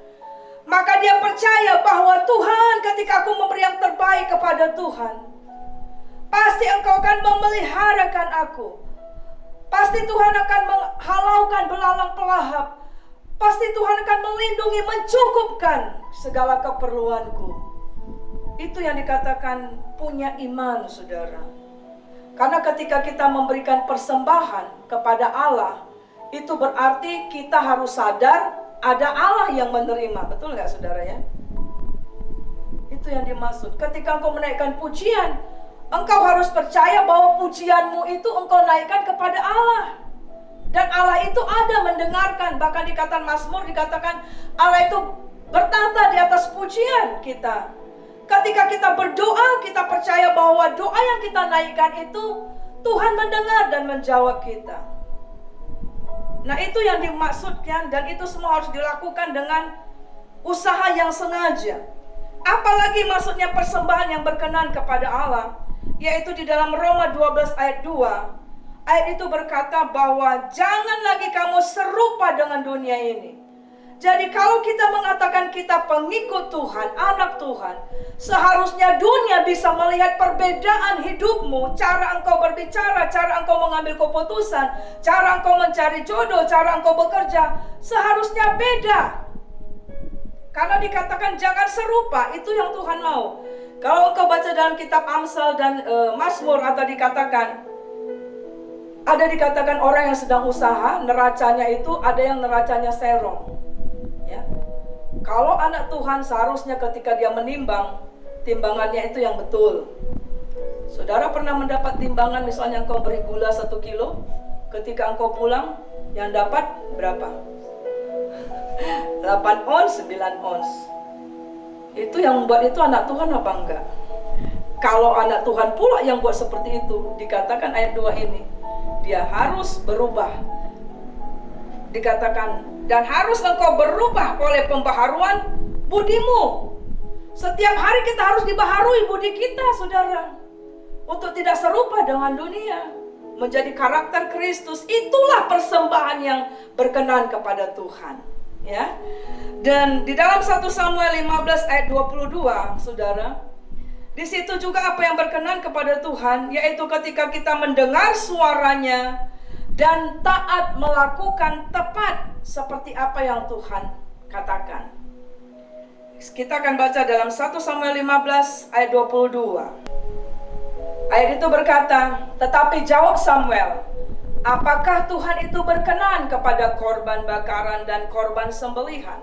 maka dia percaya bahwa Tuhan, ketika aku memberi yang terbaik kepada Tuhan, pasti Engkau akan memeliharakan aku. Pasti Tuhan akan menghalaukan belalang pelahap. Pasti Tuhan akan melindungi, mencukupkan segala keperluanku. Itu yang dikatakan punya iman, saudara. Karena ketika kita memberikan persembahan kepada Allah, itu berarti kita harus sadar ada Allah yang menerima. Betul nggak, saudara ya? Itu yang dimaksud. Ketika engkau menaikkan pujian, engkau harus percaya bahwa pujianmu itu engkau naikkan kepada Allah. Dan Allah itu ada mendengarkan. Bahkan dikatakan Mazmur, dikatakan Allah itu bertata di atas pujian kita. Ketika kita berdoa, kita percaya bahwa doa yang kita naikkan itu Tuhan mendengar dan menjawab kita. Nah, itu yang dimaksudkan, dan itu semua harus dilakukan dengan usaha yang sengaja. Apalagi maksudnya persembahan yang berkenan kepada Allah, yaitu di dalam Roma 12 ayat 2. Ayat itu berkata bahwa jangan lagi kamu serupa dengan dunia ini. Jadi kalau kita mengatakan kita pengikut Tuhan, anak Tuhan, seharusnya dunia bisa melihat perbedaan hidupmu, cara engkau berbicara, cara engkau mengambil keputusan, cara engkau mencari jodoh, cara engkau bekerja, seharusnya beda. Karena dikatakan jangan serupa, itu yang Tuhan mau. Kalau engkau baca dalam kitab Amsal dan Mazmur, atau dikatakan orang yang sedang usaha, neracanya itu ada yang neracanya serong. Ya. Kalau anak Tuhan seharusnya ketika dia menimbang, timbangannya itu yang betul. Saudara pernah mendapat timbangan, misalnya engkau beri gula 1 kilo, ketika engkau pulang yang dapat berapa? 8 ons, 9 ons. Itu yang membuat itu anak Tuhan apa enggak? Kalau anak Tuhan pula yang buat seperti itu, dikatakan ayat 2 ini, dia harus berubah. Dikatakan, dan harus engkau berubah oleh pembaharuan budimu. Setiap hari kita harus dibaharui budi kita, saudara, untuk tidak serupa dengan dunia, menjadi karakter Kristus. Itulah persembahan yang berkenan kepada Tuhan, ya. Dan di dalam 1 Samuel 15 ayat 22, saudara, di situ juga apa yang berkenan kepada Tuhan, yaitu ketika kita mendengar suaranya dan taat melakukan tepat seperti apa yang Tuhan katakan. Kita akan baca dalam 1 Samuel 15 ayat 22. Ayat itu berkata, tetapi jawab Samuel, Apakah Tuhan itu berkenan kepada korban bakaran dan korban sembelihan,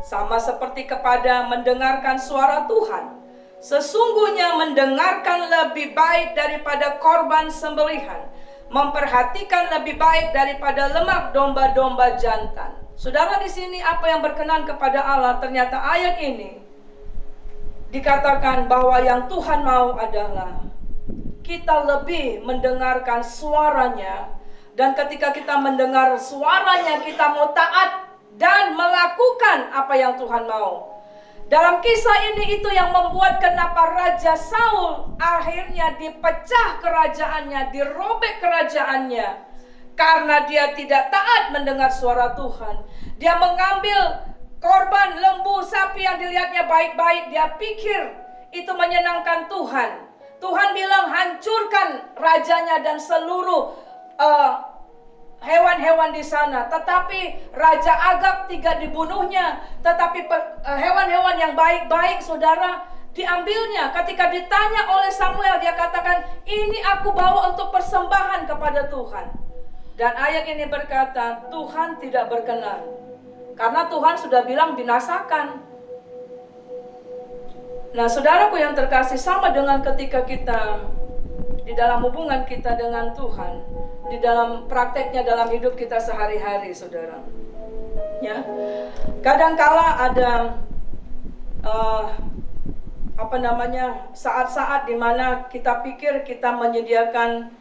sama seperti kepada mendengarkan suara Tuhan? Sesungguhnya mendengarkan lebih baik daripada korban sembelihan, memperhatikan lebih baik daripada lemak domba-domba jantan. Saudara, di sini apa yang berkenan kepada Allah? Ternyata ayat ini dikatakan bahwa yang Tuhan mau adalah kita lebih mendengarkan suaranya. Dan ketika kita mendengar suaranya, kita mau taat dan melakukan apa yang Tuhan mau. Dalam kisah ini itu yang membuat kenapa Raja Saul akhirnya dipecah kerajaannya, dirobek kerajaannya. Karena dia tidak taat mendengar suara Tuhan. Dia mengambil korban lembu sapi yang dilihatnya baik-baik. Dia pikir itu menyenangkan Tuhan. Tuhan bilang hancurkan rajanya dan seluruh hewan-hewan di sana. Tetapi Raja Agag tidak dibunuhnya. Tetapi hewan-hewan yang baik-baik, saudara, diambilnya. Ketika ditanya oleh Samuel, dia katakan, ini aku bawa untuk persembahan kepada Tuhan. Dan ayat ini berkata, Tuhan tidak berkenan. Karena Tuhan sudah bilang binasakan. Nah, saudaraku yang terkasih, sama dengan ketika kita di dalam hubungan kita dengan Tuhan, di dalam prakteknya dalam hidup kita sehari-hari, saudara. Ya, kadangkala ada saat-saat di mana kita pikir kita menyediakan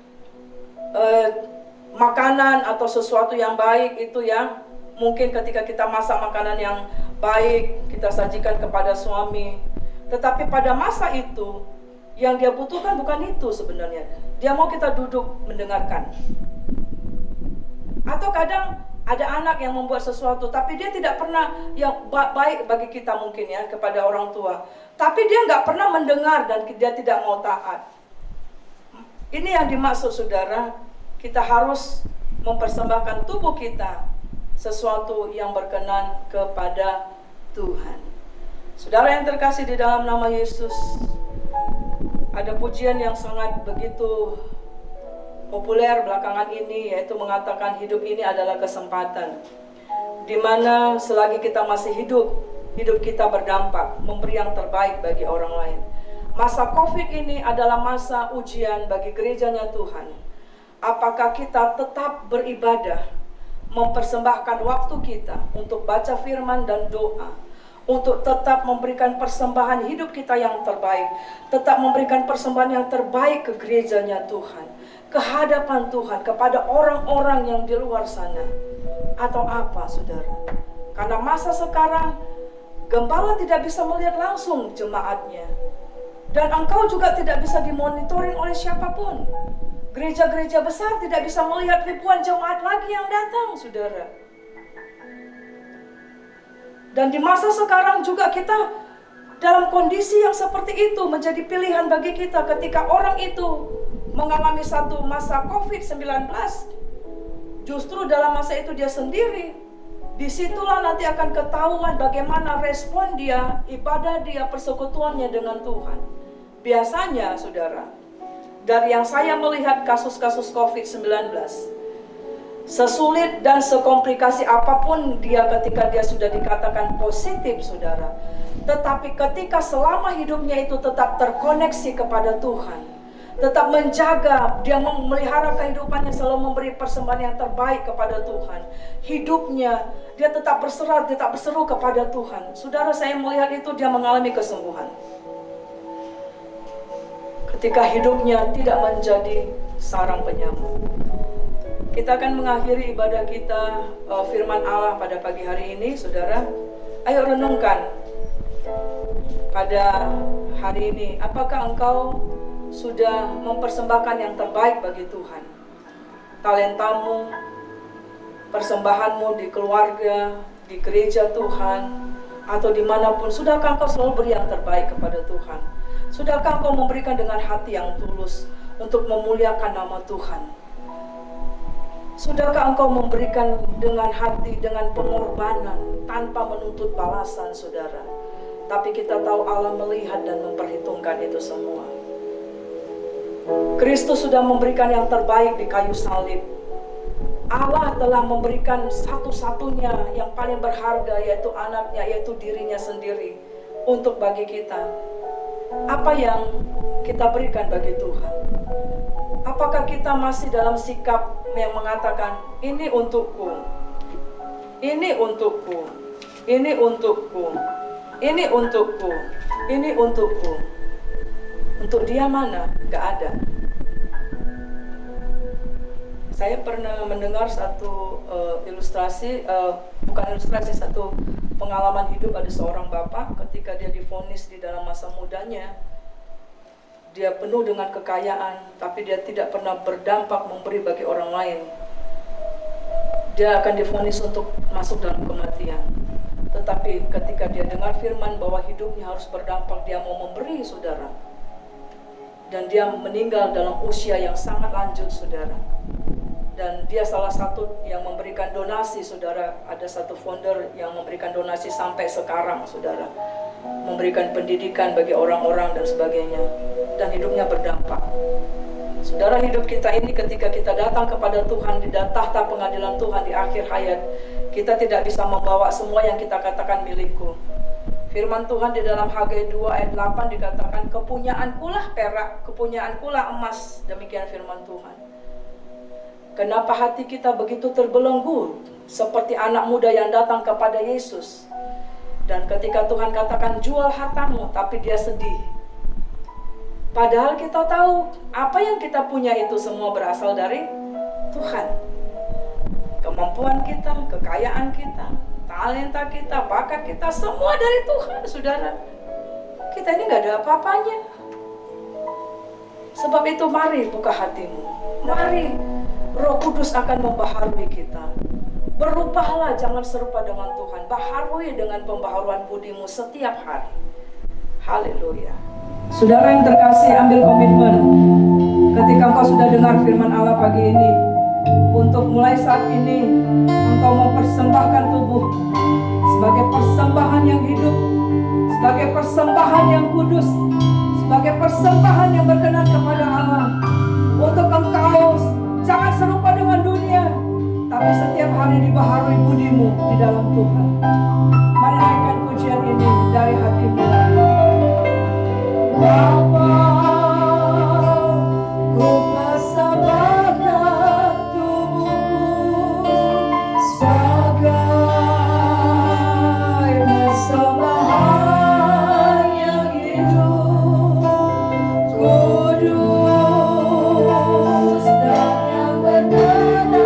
makanan atau sesuatu yang baik itu ya. Mungkin ketika kita masak makanan yang baik, kita sajikan kepada suami. Tetapi pada masa itu, yang dia butuhkan bukan itu sebenarnya. Dia mau kita duduk mendengarkan. Atau kadang ada anak yang membuat sesuatu, tapi dia tidak pernah yang baik bagi kita mungkin ya, kepada orang tua. Tapi dia nggak pernah mendengar dan dia tidak mau taat. Ini yang dimaksud, saudara. Kita harus mempersembahkan tubuh kita sesuatu yang berkenan kepada Tuhan. Saudara yang terkasih di dalam nama Yesus, ada pujian yang sangat begitu populer belakangan ini, yaitu mengatakan hidup ini adalah kesempatan, di mana selagi kita masih hidup, hidup kita berdampak, memberi yang terbaik bagi orang lain. Masa COVID ini adalah masa ujian bagi gerejanya Tuhan. Apakah kita tetap beribadah, mempersembahkan waktu kita untuk baca firman dan doa, untuk tetap memberikan persembahan hidup kita yang terbaik, tetap memberikan persembahan yang terbaik ke gerejanya Tuhan, ke hadapan Tuhan, kepada orang-orang yang di luar sana, atau apa, saudara? Karena masa sekarang, gembala tidak bisa melihat langsung jemaatnya, dan engkau juga tidak bisa dimonitoring oleh siapapun. Gereja-gereja besar tidak bisa melihat ribuan jemaat lagi yang datang, saudara. Dan di masa sekarang juga kita dalam kondisi yang seperti itu menjadi pilihan bagi kita. Ketika orang itu mengalami satu masa COVID-19, justru dalam masa itu dia sendiri. Disitulah nanti akan ketahuan bagaimana respon dia, ibadah dia, persekutuannya dengan Tuhan. Biasanya, saudara, dari yang saya melihat kasus-kasus COVID-19, sesulit dan sekomplikasi apapun dia ketika dia sudah dikatakan positif, saudara, tetapi ketika selama hidupnya itu tetap terkoneksi kepada Tuhan, tetap menjaga, dia memelihara kehidupannya, selalu memberi persembahan yang terbaik kepada Tuhan, hidupnya dia tetap berserah, tetap berseru kepada Tuhan, saudara, saya melihat itu dia mengalami kesembuhan. Ketika hidupnya tidak menjadi sarang penyamuk. Kita akan mengakhiri ibadah kita firman Allah pada pagi hari ini, saudara. Ayo renungkan pada hari ini, apakah engkau sudah mempersembahkan yang terbaik bagi Tuhan? Talentamu, persembahanmu di keluarga, di gereja Tuhan, atau dimanapun, sudahkah engkau selalu beri yang terbaik kepada Tuhan? Sudahkah engkau memberikan dengan hati yang tulus untuk memuliakan nama Tuhan? Sudahkah engkau memberikan dengan hati, dengan pengorbanan, tanpa menuntut balasan, saudara? Tapi kita tahu Allah melihat dan memperhitungkan itu semua. Kristus sudah memberikan yang terbaik di kayu salib. Allah telah memberikan satu-satunya yang paling berharga, yaitu anaknya, yaitu dirinya sendiri untuk bagi kita. Apa yang kita berikan bagi Tuhan? Apakah kita masih dalam sikap yang mengatakan, ini untukku, ini untukku, ini untukku, ini untukku, ini untukku. Untuk dia mana? Gak ada. Saya pernah mendengar satu ilustrasi, bukan ilustrasi, satu pengalaman hidup. Ada seorang bapak ketika dia divonis di dalam masa mudanya, dia penuh dengan kekayaan, tapi dia tidak pernah berdampak memberi bagi orang lain. Dia akan divonis untuk masuk dalam kematian. Tetapi ketika dia dengar firman bahwa hidupnya harus berdampak, dia mau memberi, saudara. Dan dia meninggal dalam usia yang sangat lanjut, saudara. Dan dia salah satu yang memberikan donasi, saudara. Ada satu founder yang memberikan donasi sampai sekarang, saudara. Memberikan pendidikan bagi orang-orang dan sebagainya. Dan hidupnya berdampak. Saudara, hidup kita ini ketika kita datang kepada Tuhan di tahta pengadilan Tuhan di akhir hayat, kita tidak bisa membawa semua yang kita katakan milikku. Firman Tuhan di dalam Hagai 2 ayat 8 dikatakan, kepunyaankulah perak, kepunyaankulah emas. Demikian firman Tuhan. Kenapa hati kita begitu terbelenggu seperti anak muda yang datang kepada Yesus? Dan ketika Tuhan katakan jual hartamu, tapi dia sedih. Padahal kita tahu apa yang kita punya itu semua berasal dari Tuhan. Kemampuan kita, kekayaan kita, talenta kita, bakat kita, semua dari Tuhan, saudara. Kita ini gak ada apa-apanya. Sebab itu mari buka hatimu. Mari, Roh Kudus akan membaharui kita. Berubahlah, jangan serupa dengan Tuhan. Baharui dengan pembaharuan budimu setiap hari. Haleluya. Saudara yang terkasih, ambil komitmen ketika engkau sudah dengar firman Allah pagi ini, untuk mulai saat ini engkau mempersembahkan tubuh sebagai persembahan yang hidup, sebagai persembahan yang kudus, sebagai persembahan yang berkenan kepada Allah. Untuk engkau jangan serupa dengan dunia, tapi setiap hari dibaharui budimu di dalam Tuhan. Mari naikkan pujian ini dari hatimu. Bapa, ku persembahkan tubuhku sebagai persembahan yang hidup, kudus dan yang berkenan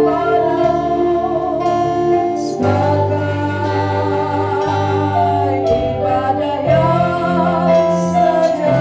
padamu, sebagai ibadah yang sejati.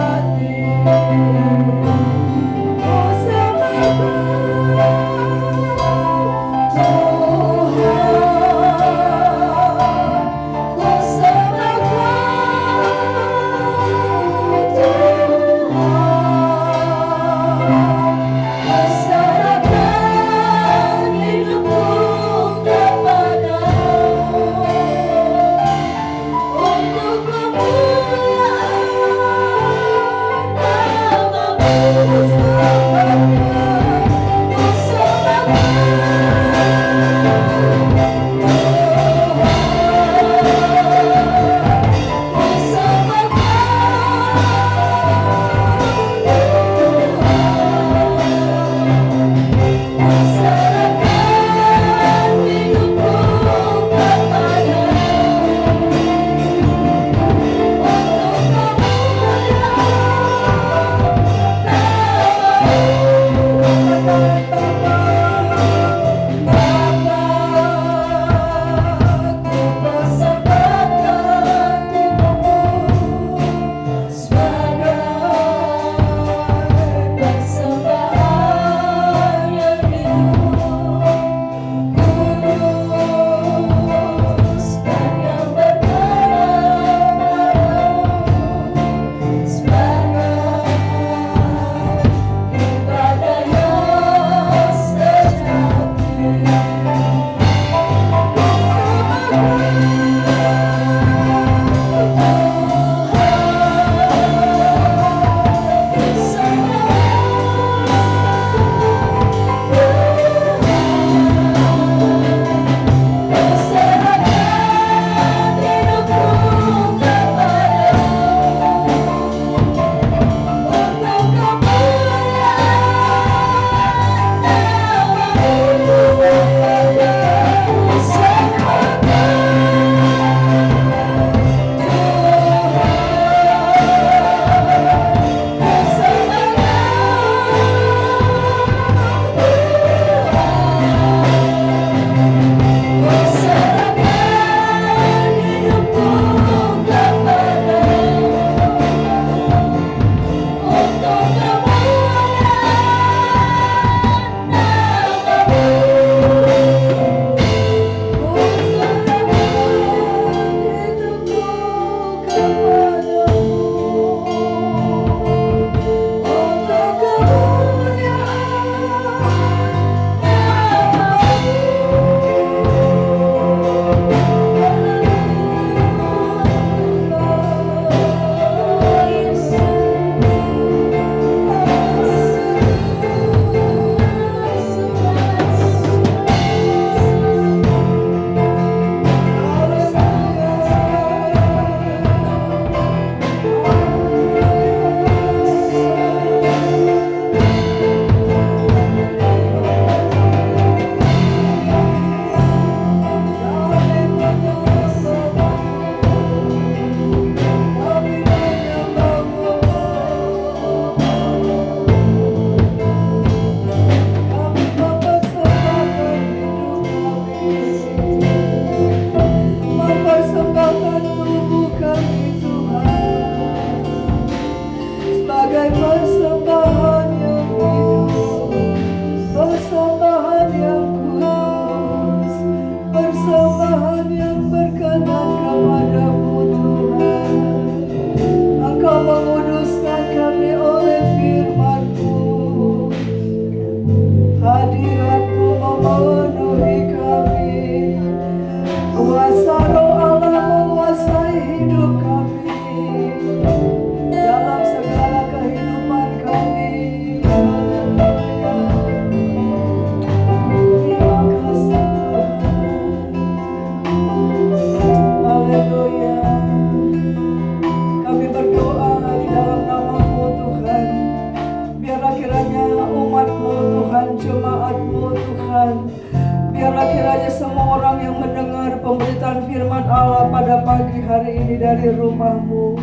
pagi hari ini dari rumahmu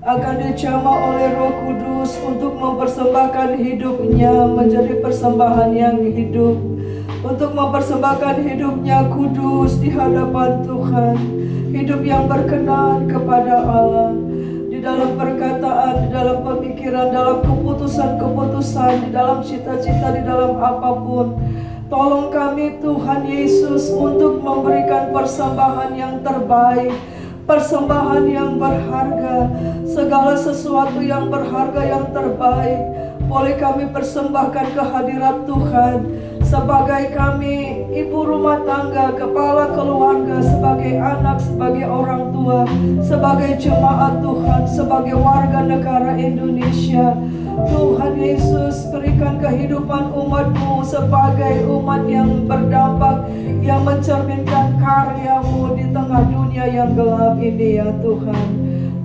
akan dijamah oleh Roh Kudus untuk mempersembahkan hidupnya menjadi persembahan yang hidup, untuk mempersembahkan hidupnya kudus di hadapan Tuhan, hidup yang berkenan kepada Allah, di dalam perkataan, di dalam pemikiran, dalam keputusan-keputusan, di dalam cita-cita, di dalam apapun. Tolong kami Tuhan Yesus untuk memberikan persembahan yang terbaik, persembahan yang berharga, segala sesuatu yang berharga yang terbaik boleh kami persembahkan ke hadirat Tuhan. Sebagai kami ibu rumah tangga, kepala keluarga, sebagai anak, sebagai orang tua, sebagai jemaat Tuhan, sebagai warga negara Indonesia, Tuhan Yesus berikan kehidupan umat-Mu sebagai umat yang berdampak, yang mencerminkan karya-Mu di tengah dunia yang gelap ini ya Tuhan.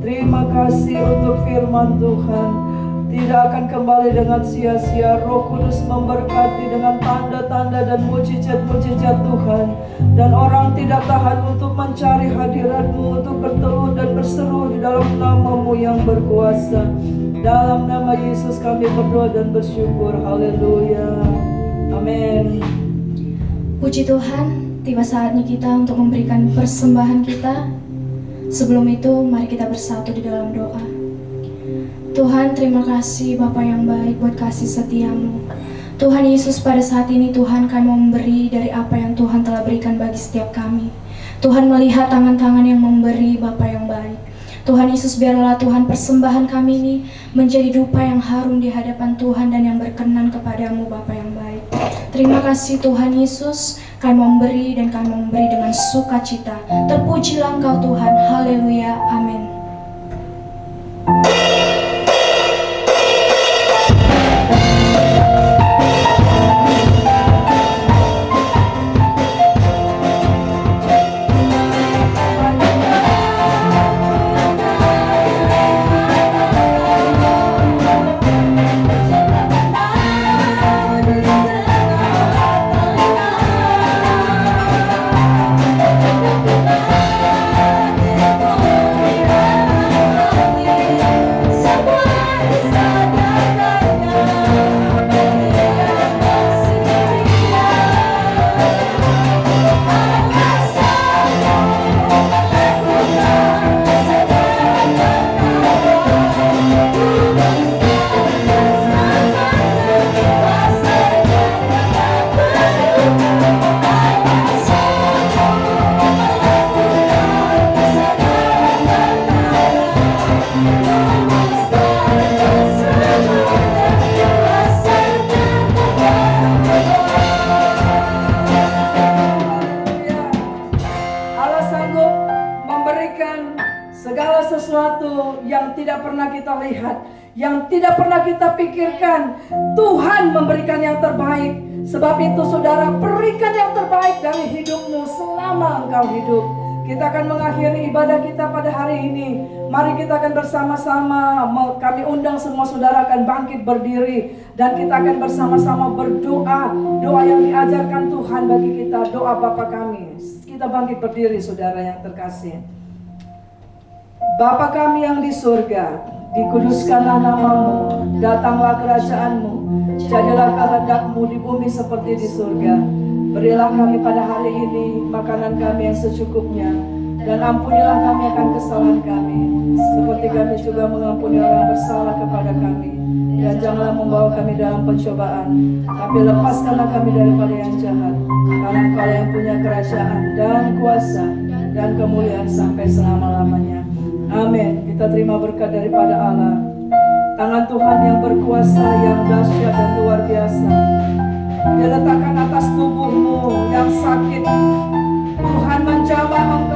Terima kasih untuk firman Tuhan, tidak akan kembali dengan sia-sia. Roh Kudus memberkati dengan tanda-tanda dan mujizat-mujizat Tuhan, dan orang tidak tahan untuk mencari hadirat-Mu, untuk bertelut dan berseru di dalam nama-Mu yang berkuasa. Dalam nama Yesus kami berdoa dan bersyukur. Haleluya. Amin. Puji Tuhan, tiba saatnya kita untuk memberikan persembahan kita. Sebelum itu, mari kita bersatu di dalam doa. Tuhan, terima kasih Bapa yang baik buat kasih setia-Mu. Tuhan Yesus, pada saat ini Tuhan kami memberi dari apa yang Tuhan telah berikan bagi setiap kami. Tuhan melihat tangan-tangan yang memberi Bapa yang baik. Tuhan Yesus, biarlah Tuhan persembahan kami ini menjadi dupa yang harum di hadapan Tuhan dan yang berkenan kepadamu Bapa yang baik. Terima kasih Tuhan Yesus, kami memberi dan kami memberi dengan sukacita. Terpujilah Engkau Tuhan, haleluya, amin. Segala sesuatu yang tidak pernah kita lihat, yang tidak pernah kita pikirkan, Tuhan memberikan yang terbaik. Sebab itu saudara, berikan yang terbaik dari hidupmu selama engkau hidup. Kita akan mengakhiri ibadah kita pada hari ini. Mari kita akan bersama-sama, kami undang semua saudara akan bangkit berdiri, dan kita akan bersama-sama berdoa, doa yang diajarkan Tuhan bagi kita, doa Bapa kami. Kita bangkit berdiri saudara yang terkasih. Bapa kami yang di surga, dikuduskanlah nama-Mu, datanglah kerajaan-Mu, jadilah kehendak-Mu di bumi seperti di surga. Berilah kami pada hari ini makanan kami yang secukupnya, dan ampunilah kami akan kesalahan kami, seperti kami juga mengampuni orang bersalah kepada kami. Dan janganlah membawa kami dalam pencobaan, tapi lepaskanlah kami daripada yang jahat. Karena Engkau yang punya kerajaan dan kuasa dan kemuliaan sampai selama-lamanya. Amin. Kita terima berkat daripada Allah. Tangan Tuhan yang berkuasa, yang dahsyat dan luar biasa, Dia letakkan atas tubuhmu yang sakit. Tuhan menjamah engkau